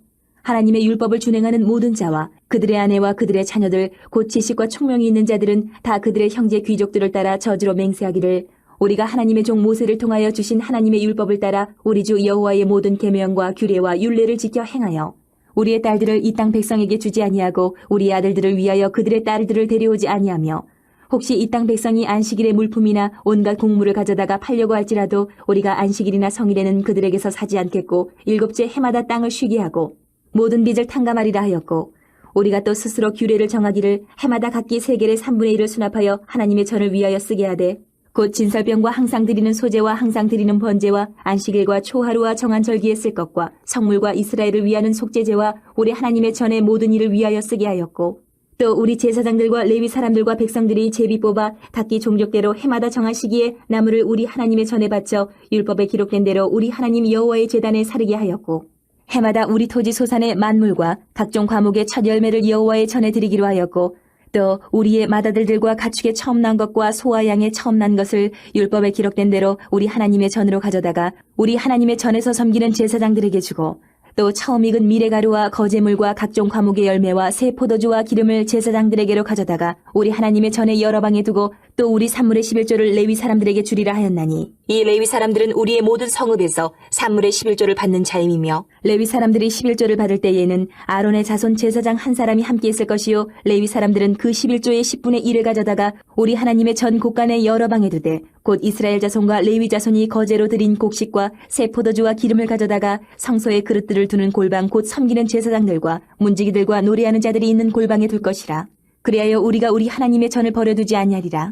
하나님의 율법을 준행하는 모든 자와 그들의 아내와 그들의 자녀들 곧 지식과 총명이 있는 자들은 다 그들의 형제 귀족들을 따라 저주로 맹세하기를 우리가 하나님의 종 모세를 통하여 주신 하나님의 율법을 따라 우리 주 여호와의 모든 계명과 규례와 율례를 지켜 행하여 우리의 딸들을 이 땅 백성에게 주지 아니하고 우리의 아들들을 위하여 그들의 딸들을 데려오지 아니하며 혹시 이 땅 백성이 안식일의 물품이나 온갖 곡물을 가져다가 팔려고 할지라도 우리가 안식일이나 성일에는 그들에게서 사지 않겠고 일곱째 해마다 땅을 쉬게 하고 모든 빚을 탕감하리라 하였고 우리가 또 스스로 규례를 정하기를 해마다 각기 세겔의 3분의 1을 수납하여 하나님의 전을 위하여 쓰게 하되 곧 진설병과 항상 드리는 소제와 항상 드리는 번제와 안식일과 초하루와 정한 절기에 쓸 것과 성물과 이스라엘을 위하는 속죄제와 우리 하나님의 전의 모든 일을 위하여 쓰게 하였고 또 우리 제사장들과 레위 사람들과 백성들이 제비 뽑아 각기 종족대로 해마다 정한 시기에 나무를 우리 하나님의 전에 바쳐 율법에 기록된 대로 우리 하나님 여호와의 제단에 사르게 하였고 해마다 우리 토지 소산의 만물과 각종 과목의 첫 열매를 여호와의 전에 드리기로 하였고 또 우리의 맏아들들과 가축의 처음 난 것과 소와 양의 처음 난 것을 율법에 기록된 대로 우리 하나님의 전으로 가져다가 우리 하나님의 전에서 섬기는 제사장들에게 주고 또 처음 익은 미레가루와 거제물과 각종 과목의 열매와 새 포도주와 기름을 제사장들에게로 가져다가 우리 하나님의 전에 여러 방에 두고 또 우리 산물의 11조를 레위 사람들에게 주리라 하였나니 이 레위 사람들은 우리의 모든 성읍에서 산물의 11조를 받는 자임이며 레위 사람들이 11조를 받을 때에는 아론의 자손 제사장 한 사람이 함께 있을 것이요 레위 사람들은 그 11조의 10분의 1을 가져다가 우리 하나님의 전 곳간의 여러 방에 두되 곧 이스라엘 자손과 레위 자손이 거제로 드린 곡식과 새 포도주와 기름을 가져다가 성소의 그릇들을 두는 골방 곧 섬기는 제사장들과 문지기들과 노래하는 자들이 있는 골방에 둘 것이라. 그리하여 우리가 우리 하나님의 전을 버려두지 아니하리라.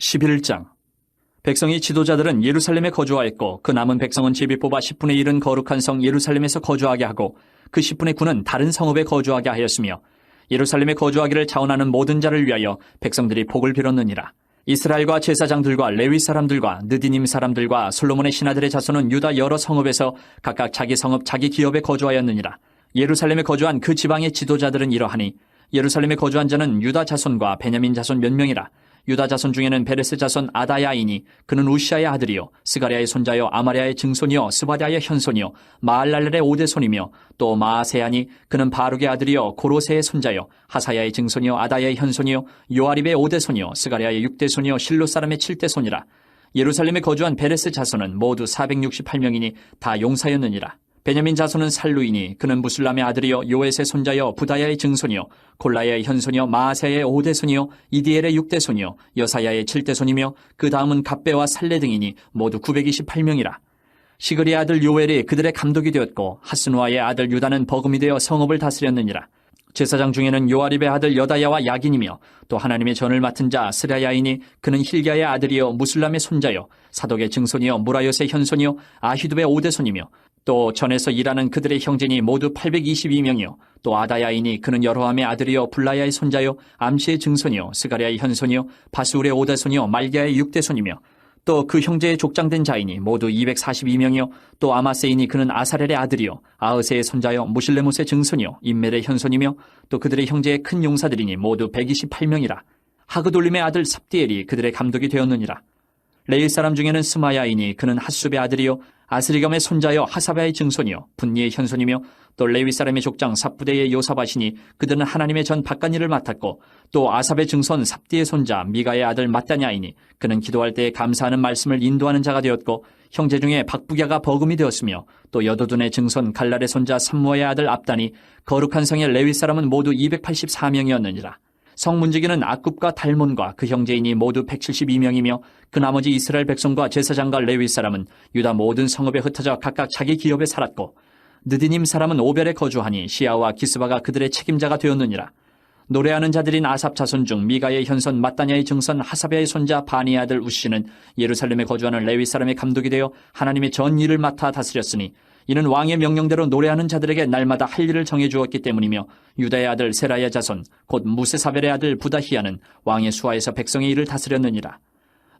11장. 백성의 지도자들은 예루살렘에 거주하였고 그 남은 백성은 제비 뽑아 10분의 1은 거룩한 성 예루살렘에서 거주하게 하고 그 10분의 9는 다른 성읍에 거주하게 하였으며 예루살렘에 거주하기를 자원하는 모든 자를 위하여 백성들이 복을 빌었느니라. 이스라엘과 제사장들과 레위 사람들과 느디님 사람들과 솔로몬의 신하들의 자손은 유다 여러 성읍에서 각각 자기 성읍 자기 기업에 거주하였느니라. 예루살렘에 거주한 그 지방의 지도자들은 이러하니 예루살렘에 거주한 자는 유다 자손과 베냐민 자손 몇 명이라. 유다 자손 중에는 베레스 자손 아다야이니 그는 우시아의 아들이요 스가랴의 손자요 아마랴의 증손이요 스바랴의 현손이요 마알랄렐의 오대손이며 또 마아세야니 그는 바룩의 아들이요 고로세의 손자요 하사야의 증손이요 아다야의 현손이요 요아립의 오대손이요 스가랴의 육대손이요 실로 사람의 칠대손이라. 예루살렘에 거주한 베레스 자손은 모두 468명이니 다 용사였느니라. 베냐민 자손은 살루이니 그는 무술람의 아들이요 요엣의 손자요 부다야의 증손이요 골라야의 현손이요 마아세야의 오대손이요 이디엘의 육대손이요 여사야의 칠대손이며 그 다음은 갑배와 살레 등이니 모두 928명이라. 시그리의 아들 요엘이 그들의 감독이 되었고 하스누아의 아들 유다는 버금이 되어 성읍을 다스렸느니라. 제사장 중에는 요아립의 아들 여다야와 야긴이며 또 하나님의 전을 맡은 자 스라야이니 그는 힐기야의 아들이요 무술람의 손자요 사독의 증손이요 무라요스의 현손이요 아히두의 오대손이며 또 전에서 일하는 그들의 형제니 모두 822명이요 또 아다야이니 그는 여로함의 아들이요 블라야의 손자요 암시의 증손이요 스가랴의 현손이요 바스울의 오대손이요 말기야의 육대손이며 또 그 형제의 족장된 자이니 모두 242명이요 또 아마세이니 그는 아사렐의 아들이요 아흐세의 손자요 무실레못의 증손이요 임멜의 현손이며 또 그들의 형제의 큰 용사들이니 모두 128명이라. 하그돌림의 아들 삽디엘이 그들의 감독이 되었느니라. 레일 사람 중에는 스마야이니 그는 핫숲의 아들이요 아스리감의 손자여 하사바의 증손이요 분니의 현손이며 또 레위 사람의 족장 삽부대의 요사바시니 그들은 하나님의 전 바깥일을 맡았고 또 아삽의 증손 삽디의 손자 미가의 아들 마따냐이니 그는 기도할 때에 감사하는 말씀을 인도하는 자가 되었고 형제 중에 박부갸가 버금이 되었으며 또 여도둔의 증손 갈랄의 손자 삼무아의 아들 압단이 거룩한 성의 레위 사람은 모두 284명이었느니라. 성문지기는 아굽과 달몬과 그 형제인이 모두 172명이며 그 나머지 이스라엘 백성과 제사장과 레위 사람은 유다 모든 성읍에 흩어져 각각 자기 기업에 살았고 느디님 사람은 오벨에 거주하니 시아와 기스바가 그들의 책임자가 되었느니라. 노래하는 자들인 아삽 자손 중 미가의 현손 마따냐의 증손 하사베의 손자 바니의 아들 우시는 예루살렘에 거주하는 레위 사람의 감독이 되어 하나님의 전 일을 맡아 다스렸으니 이는 왕의 명령대로 노래하는 자들에게 날마다 할 일을 정해 주었기 때문이며 유다의 아들 세라야 자손 곧 무세사벨의 아들 부다히야는 왕의 수하에서 백성의 일을 다스렸느니라.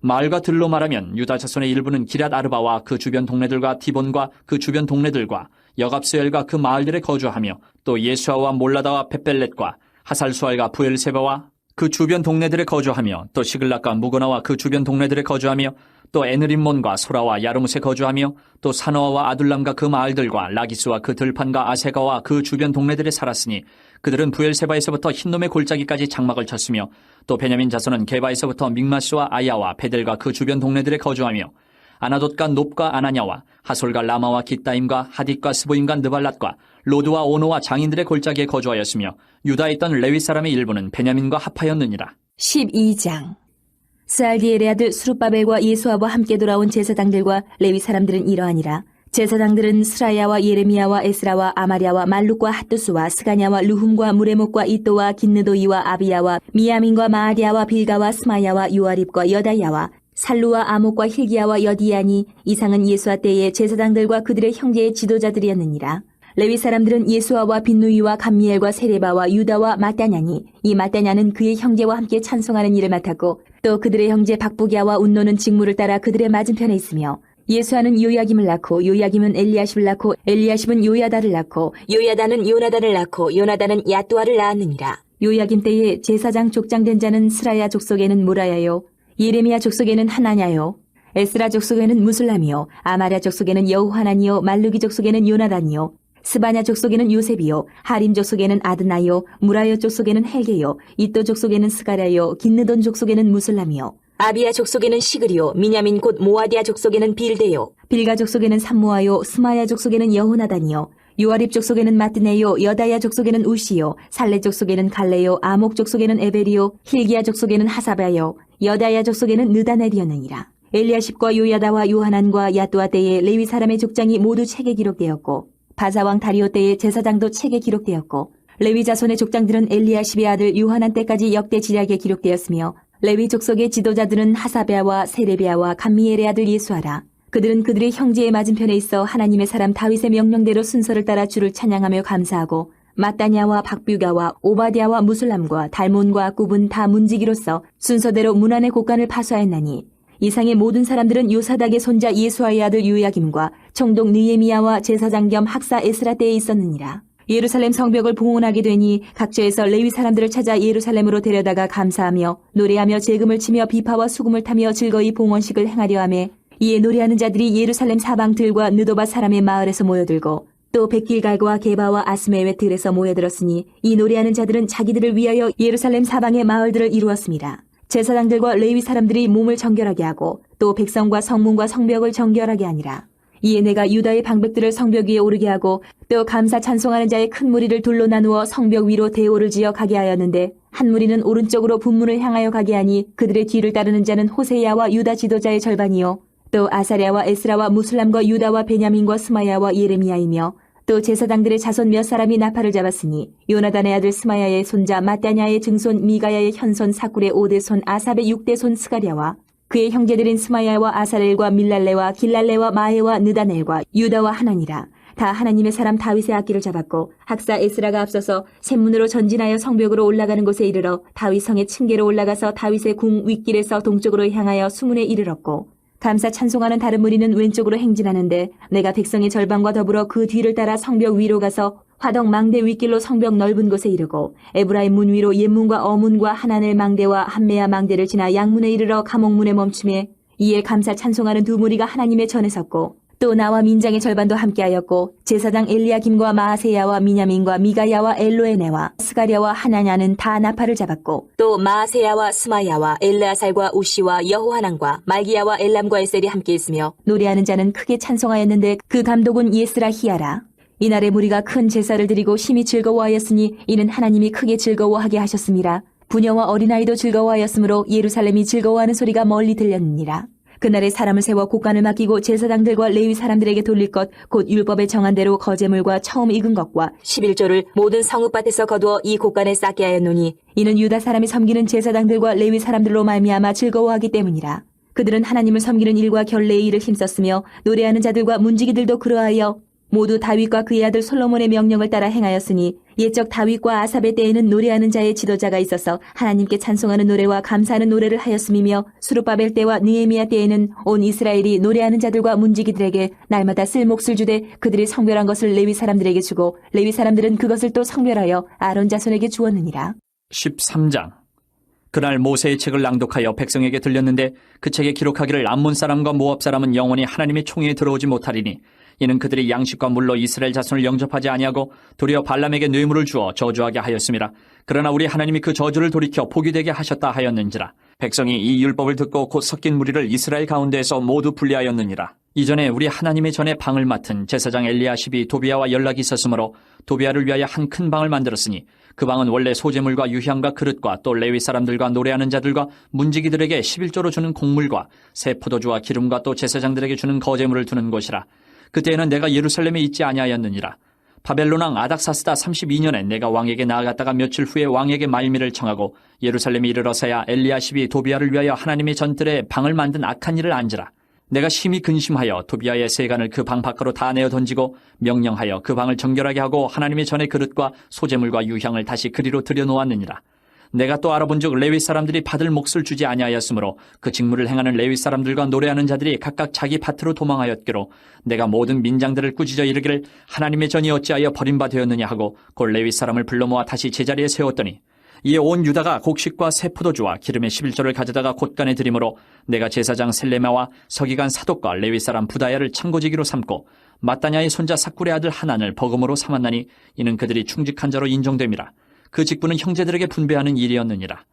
마을과 들로 말하면 유다 자손의 일부는 기럇 아르바와 그 주변 동네들과 디본과 그 주변 동네들과 여갑스엘과 그 마을들에 거주하며 또 예수아와 몰라다와 벳벨렛과 하살수알과 부엘세바와 그 주변 동네들에 거주하며 또 시글락과 무고나와 그 주변 동네들에 거주하며 또 에느림몬과 소라와 야르뭇에 거주하며 또 사노아와 아둘람과 그 마을들과 라기스와 그 들판과 아세가와 그 주변 동네들에 살았으니 그들은 부엘세바에서부터 흰놈의 골짜기까지 장막을 쳤으며 또 베냐민 자손은 게바에서부터 믹마스와 아야와 베델과 그 주변 동네들에 거주하며 아나돗과 높과 아나냐와 하솔과 라마와 깃다임과 하딧과 스보임과 느발랏과 로드와 오노와 장인들의 골짜기에 거주하였으며 유다에 있던 레위 사람의 일부는 베냐민과 합하였느니라. 12장. 스알디엘의 아들 수룹바벨과 예수아와 함께 돌아온 제사장들과 레위 사람들은 이러하니라. 제사장들은 스라야와 예레미야와 에스라와 아마랴와 말룩과 핫두스와 스가냐와 루훔과 무레목과 이또와 긴느도이와 아비야와 미야민과 마아디아와 빌가와 스마야와 요아립과 여다야와 살루와 아목과 힐기야와 여디야니 이상은 예수아 때의 제사장들과 그들의 형제의 지도자들이었느니라. 레위 사람들은 예수아와 빈누이와 감미엘과 세레바와 유다와 마따냐니 이 마따냐는 그의 형제와 함께 찬송하는 일을 맡았고 또 그들의 형제 박부갸와 운노는 직무를 따라 그들의 맞은편에 있으며 예수아는 요야김을 낳고 요야김은 엘리야십을 낳고 엘리야십은 요야다를 낳고 요야다는 요나단을 낳고 요나단은 야뚜아를 낳았느니라. 요야김 때에 제사장 족장된 자는 스라야 족속에는 모라야요, 예레미야 족속에는 하나냐요, 에스라 족속에는 무술람이요, 아마랴 족속에는 여호하나니요, 말루기 족속에는 요나단이요, 스바냐 족속에는 요셉이요, 하림 족속에는 아드나요, 무라여 족속에는 헬게요, 이또 족속에는 스가랴요, 긴느돈 족속에는 무술람이요, 아비야 족속에는 시그리요, 미냐민 곧 모아디아 족속에는 빌데요, 빌가 족속에는 삼모아요, 스마야 족속에는 여호나단이요, 요아립 족속에는 마뜨네요, 여다야 족속에는 우시요, 살레 족속에는 갈레요, 아목 족속에는 에베리요, 힐기야 족속에는 하사바요, 여다야 족속에는 느다넬이었느니라. 엘리야십과 요야다와 요하난과 야뚜아 때에 레위 사람의 족장이 모두 책에 기록되었고, 바사왕 다리오 때의 제사장도 책에 기록되었고, 레위 자손의 족장들은 엘리야십의 아들 요하난 때까지 역대 지략에 기록되었으며, 레위 족속의 지도자들은 하사베아와 세레베아와 감미엘의 아들 예수아라. 그들은 그들의 형제의 맞은편에 있어 하나님의 사람 다윗의 명령대로 순서를 따라 주를 찬양하며 감사하고, 마따냐와 박뷰가와 오바디아와 무술람과 달몬과 꾸분 다 문지기로서 순서대로 문안의 곳간을 파수하였나니, 이상의 모든 사람들은 요사닥의 손자 예수아의 아들 요야김과 총독 느헤미야와 제사장 겸 학사 에스라 때에 있었느니라. 예루살렘 성벽을 봉헌하게 되니 각처에서 레위 사람들을 찾아 예루살렘으로 데려다가 감사하며 노래하며 재금을 치며 비파와 수금을 타며 즐거이 봉헌식을 행하려 하매, 이에 노래하는 자들이 예루살렘 사방들과 느도바 사람의 마을에서 모여들고 또 백길갈과 게바와 아스메웨 들에서 모여들었으니, 이 노래하는 자들은 자기들을 위하여 예루살렘 사방의 마을들을 이루었습니다. 제사장들과 레위 사람들이 몸을 정결하게 하고 또 백성과 성문과 성벽을 정결하게 하니라. 이에 내가 유다의 방백들을 성벽 위에 오르게 하고 또 감사 찬송하는 자의 큰 무리를 둘로 나누어 성벽 위로 대오를 지어 가게 하였는데, 한 무리는 오른쪽으로 분문을 향하여 가게 하니 그들의 뒤를 따르는 자는 호세야와 유다 지도자의 절반이요, 또 아사랴와 에스라와 무술람과 유다와 베냐민과 스마야와 예레미야이며, 또 제사장들의 자손 몇 사람이 나팔을 잡았으니 요나단의 아들 스마야의 손자 마따냐의 증손 미가야의 현손 사꿀의 5대손 아삽의 6대손 스가랴와 그의 형제들인 스마야와 아사렐과 밀랄레와 길랄레와 마에와 느다넬과 유다와 하나니라. 다 하나님의 사람 다윗의 악기를 잡았고, 학사 에스라가 앞서서 샘문으로 전진하여 성벽으로 올라가는 곳에 이르러 다윗 성의 층계로 올라가서 다윗의 궁 윗길에서 동쪽으로 향하여 수문에 이르렀고, 감사 찬송하는 다른 무리는 왼쪽으로 행진하는데, 내가 백성의 절반과 더불어 그 뒤를 따라 성벽 위로 가서 화덕 망대 윗길로 성벽 넓은 곳에 이르고, 에브라임 문 위로 옛문과 어문과 하나넬 망대와 한메아 망대를 지나 양문에 이르러 감옥문에 멈춤에, 이에 감사 찬송하는 두 무리가 하나님의 전에 섰고, 또 나와 민장의 절반도 함께하였고, 제사장 엘리야김과 마아세야와 미냐민과 미가야와 엘로에네와 스가랴와 하나냐는 다 나팔을 잡았고, 또 마아세야와 스마야와 엘르아살과 우시와 여호하난과 말기야와 엘람과 에셀이 함께 있으며, 노래하는 자는 크게 찬송하였는데 그 감독은 예스라 히야라. 이날의 무리가 큰 제사를 드리고 심히 즐거워하였으니 이는 하나님이 크게 즐거워하게 하셨습니다. 부녀와 어린아이도 즐거워하였으므로 예루살렘이 즐거워하는 소리가 멀리 들렸느니라. 그날에 사람을 세워 곳간을 맡기고 제사장들과 레위 사람들에게 돌릴 것, 곧 율법에 정한 대로 거제물과 처음 익은 것과 11조를 모든 성읍밭에서 거두어 이 곳간에 쌓게 하였노니, 이는 유다 사람이 섬기는 제사장들과 레위 사람들로 말미암아 즐거워하기 때문이라. 그들은 하나님을 섬기는 일과 결례의 일을 힘썼으며, 노래하는 자들과 문지기들도 그러하여 모두 다윗과 그의 아들 솔로몬의 명령을 따라 행하였으니, 옛적 다윗과 아삽의 때에는 노래하는 자의 지도자가 있어서 하나님께 찬송하는 노래와 감사하는 노래를 하였음이며, 수르바벨 때와 느헤미야 때에는 온 이스라엘이 노래하는 자들과 문지기들에게 날마다 쓸 몫을 주되 그들이 성별한 것을 레위 사람들에게 주고, 레위 사람들은 그것을 또 성별하여 아론 자손에게 주었느니라. 13장. 그날 모세의 책을 낭독하여 백성에게 들렸는데, 그 책에 기록하기를 암몬 사람과 모압 사람은 영원히 하나님의 총회에 들어오지 못하리니, 이는 그들이 양식과 물로 이스라엘 자손을 영접하지 아니하고 도리어 발람에게 뇌물을 주어 저주하게 하였음이라. 그러나 우리 하나님이 그 저주를 돌이켜 복이 되게 하셨다 하였는지라. 백성이 이 율법을 듣고 곧 섞인 무리를 이스라엘 가운데에서 모두 분리하였느니라. 이전에 우리 하나님의 전에 방을 맡은 제사장 엘리야십이 도비아와 연락이 있었으므로 도비아를 위하여 한 큰 방을 만들었으니, 그 방은 원래 소재물과 유향과 그릇과 또 레위 사람들과 노래하는 자들과 문지기들에게 11조로 주는 곡물과 새 포도주와 기름과 또 제사장들에게 주는 거제물을 두는 곳이라. 그때에는 내가 예루살렘에 있지 아니하였느니라. 바벨론 왕 아닥사스다 32년에 내가 왕에게 나아갔다가 며칠 후에 왕에게 말미를 청하고 예루살렘에 이르러서야 엘리야십이 도비아를 위하여 하나님의 전뜰에 방을 만든 악한 일을 안지라. 내가 심히 근심하여 도비아의 세간을 그 방 밖으로 다 내어 던지고 명령하여 그 방을 정결하게 하고 하나님의 전의 그릇과 소재물과 유향을 다시 그리로 들여놓았느니라. 내가 또 알아본즉 레위 사람들이 받을 몫을 주지 아니하였으므로 그 직무를 행하는 레위 사람들과 노래하는 자들이 각각 자기 밭으로 도망하였기로, 내가 모든 민장들을 꾸짖어 이르기를 하나님의 전이 어찌하여 버림바 되었느냐 하고 곧 레위 사람을 불러 모아 다시 제자리에 세웠더니, 이에 온 유다가 곡식과 새 포도주와 기름의 11조를 가져다가 곳간에 드림으로 내가 제사장 셀레마와 서기관 사독과 레위 사람 부다야를 창고지기로 삼고 마따냐의 손자 삭굴의 아들 하난을 버금으로 삼았나니 이는 그들이 충직한 자로 인정됨이라. 그 직분은 형제들에게 분배하는 일이었느니라.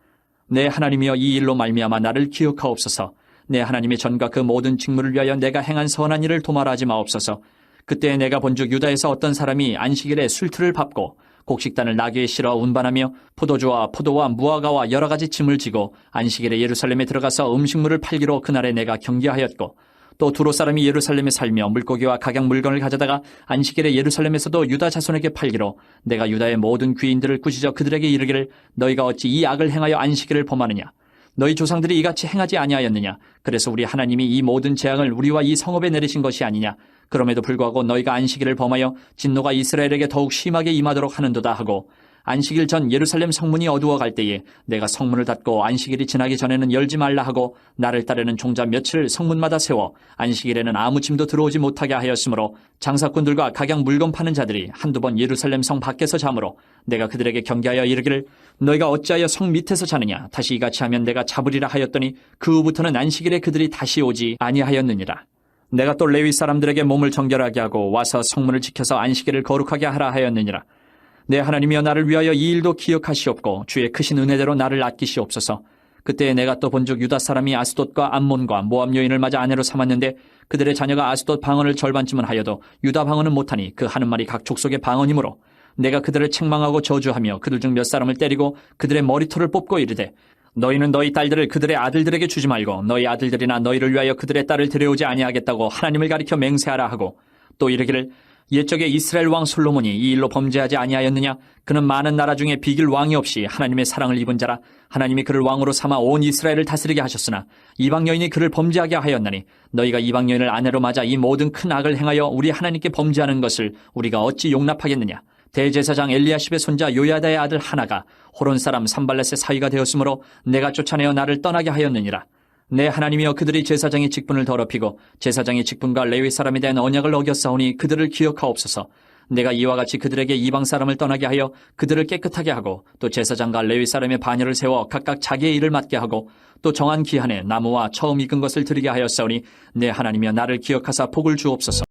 내 하나님이여 이 일로 말미암아 나를 기억하옵소서. 내 하나님의 전과 그 모든 직무를 위하여 내가 행한 선한 일을 도말하지 마옵소서. 그때 내가 본즉 유다에서 어떤 사람이 안식일에 술틀을 밟고 곡식단을 나귀에 실어 운반하며 포도주와 포도와 무화과와 여러 가지 짐을 지고 안식일에 예루살렘에 들어가서 음식물을 팔기로 그날에 내가 경계하였고 또 두로 사람이 예루살렘에 살며 물고기와 각양 물건을 가져다가 안식일에 예루살렘에서도 유다 자손에게 팔기로 내가 유다의 모든 귀인들을 꾸짖어 그들에게 이르기를 너희가 어찌 이 악을 행하여 안식일을 범하느냐. 너희 조상들이 이같이 행하지 아니하였느냐. 그래서 우리 하나님이 이 모든 재앙을 우리와 이 성읍에 내리신 것이 아니냐. 그럼에도 불구하고 너희가 안식일을 범하여 진노가 이스라엘에게 더욱 심하게 임하도록 하는도다 하고 안식일 전 예루살렘 성문이 어두워 갈 때에 내가 성문을 닫고 안식일이 지나기 전에는 열지 말라 하고 나를 따르는 종자 며칠을 성문마다 세워 안식일에는 아무 짐도 들어오지 못하게 하였으므로 장사꾼들과 각양 물건 파는 자들이 한두 번 예루살렘 성 밖에서 자므로 내가 그들에게 경계하여 이르기를 너희가 어찌하여 성 밑에서 자느냐. 다시 이같이 하면 내가 잡으리라 하였더니 그 후부터는 안식일에 그들이 다시 오지 아니하였느니라. 내가 또 레위 사람들에게 몸을 정결하게 하고 와서 성문을 지켜서 안식일을 거룩하게 하라 하였느니라. 내 하나님이여 나를 위하여 이 일도 기억하시옵고 주의 크신 은혜대로 나를 아끼시옵소서. 그때 내가 또 본즉 유다 사람이 아스돗과 암몬과 모압 여인을 맞아 아내로 삼았는데 그들의 자녀가 아스돗 방언을 절반쯤은 하여도 유다 방언은 못하니 그 하는 말이 각 족속의 방언이므로 내가 그들을 책망하고 저주하며 그들 중 몇 사람을 때리고 그들의 머리털을 뽑고 이르되 너희는 너희 딸들을 그들의 아들들에게 주지 말고 너희 아들들이나 너희를 위하여 그들의 딸을 데려오지 아니하겠다고 하나님을 가리켜 맹세하라 하고 또 이르기를 옛적에 이스라엘 왕 솔로몬이 이 일로 범죄하지 아니하였느냐. 그는 많은 나라 중에 비길 왕이 없이 하나님의 사랑을 입은 자라. 하나님이 그를 왕으로 삼아 온 이스라엘을 다스리게 하셨으나 이방 여인이 그를 범죄하게 하였나니 너희가 이방 여인을 아내로 맞아 이 모든 큰 악을 행하여 우리 하나님께 범죄하는 것을 우리가 어찌 용납하겠느냐. 대제사장 엘리야십의 손자 요야다의 아들 하나가 호론 사람 산발렛의 사위가 되었으므로 내가 쫓아내어 나를 떠나게 하였느니라. 내 하나님이여 그들이 제사장의 직분을 더럽히고 제사장의 직분과 레위 사람에 대한 언약을 어겼사오니 그들을 기억하옵소서. 내가 이와 같이 그들에게 이방 사람을 떠나게 하여 그들을 깨끗하게 하고 또 제사장과 레위 사람의 반열을 세워 각각 자기의 일을 맡게 하고 또 정한 기한에 나무와 처음 익은 것을 드리게 하였사오니 내 하나님이여 나를 기억하사 복을 주옵소서.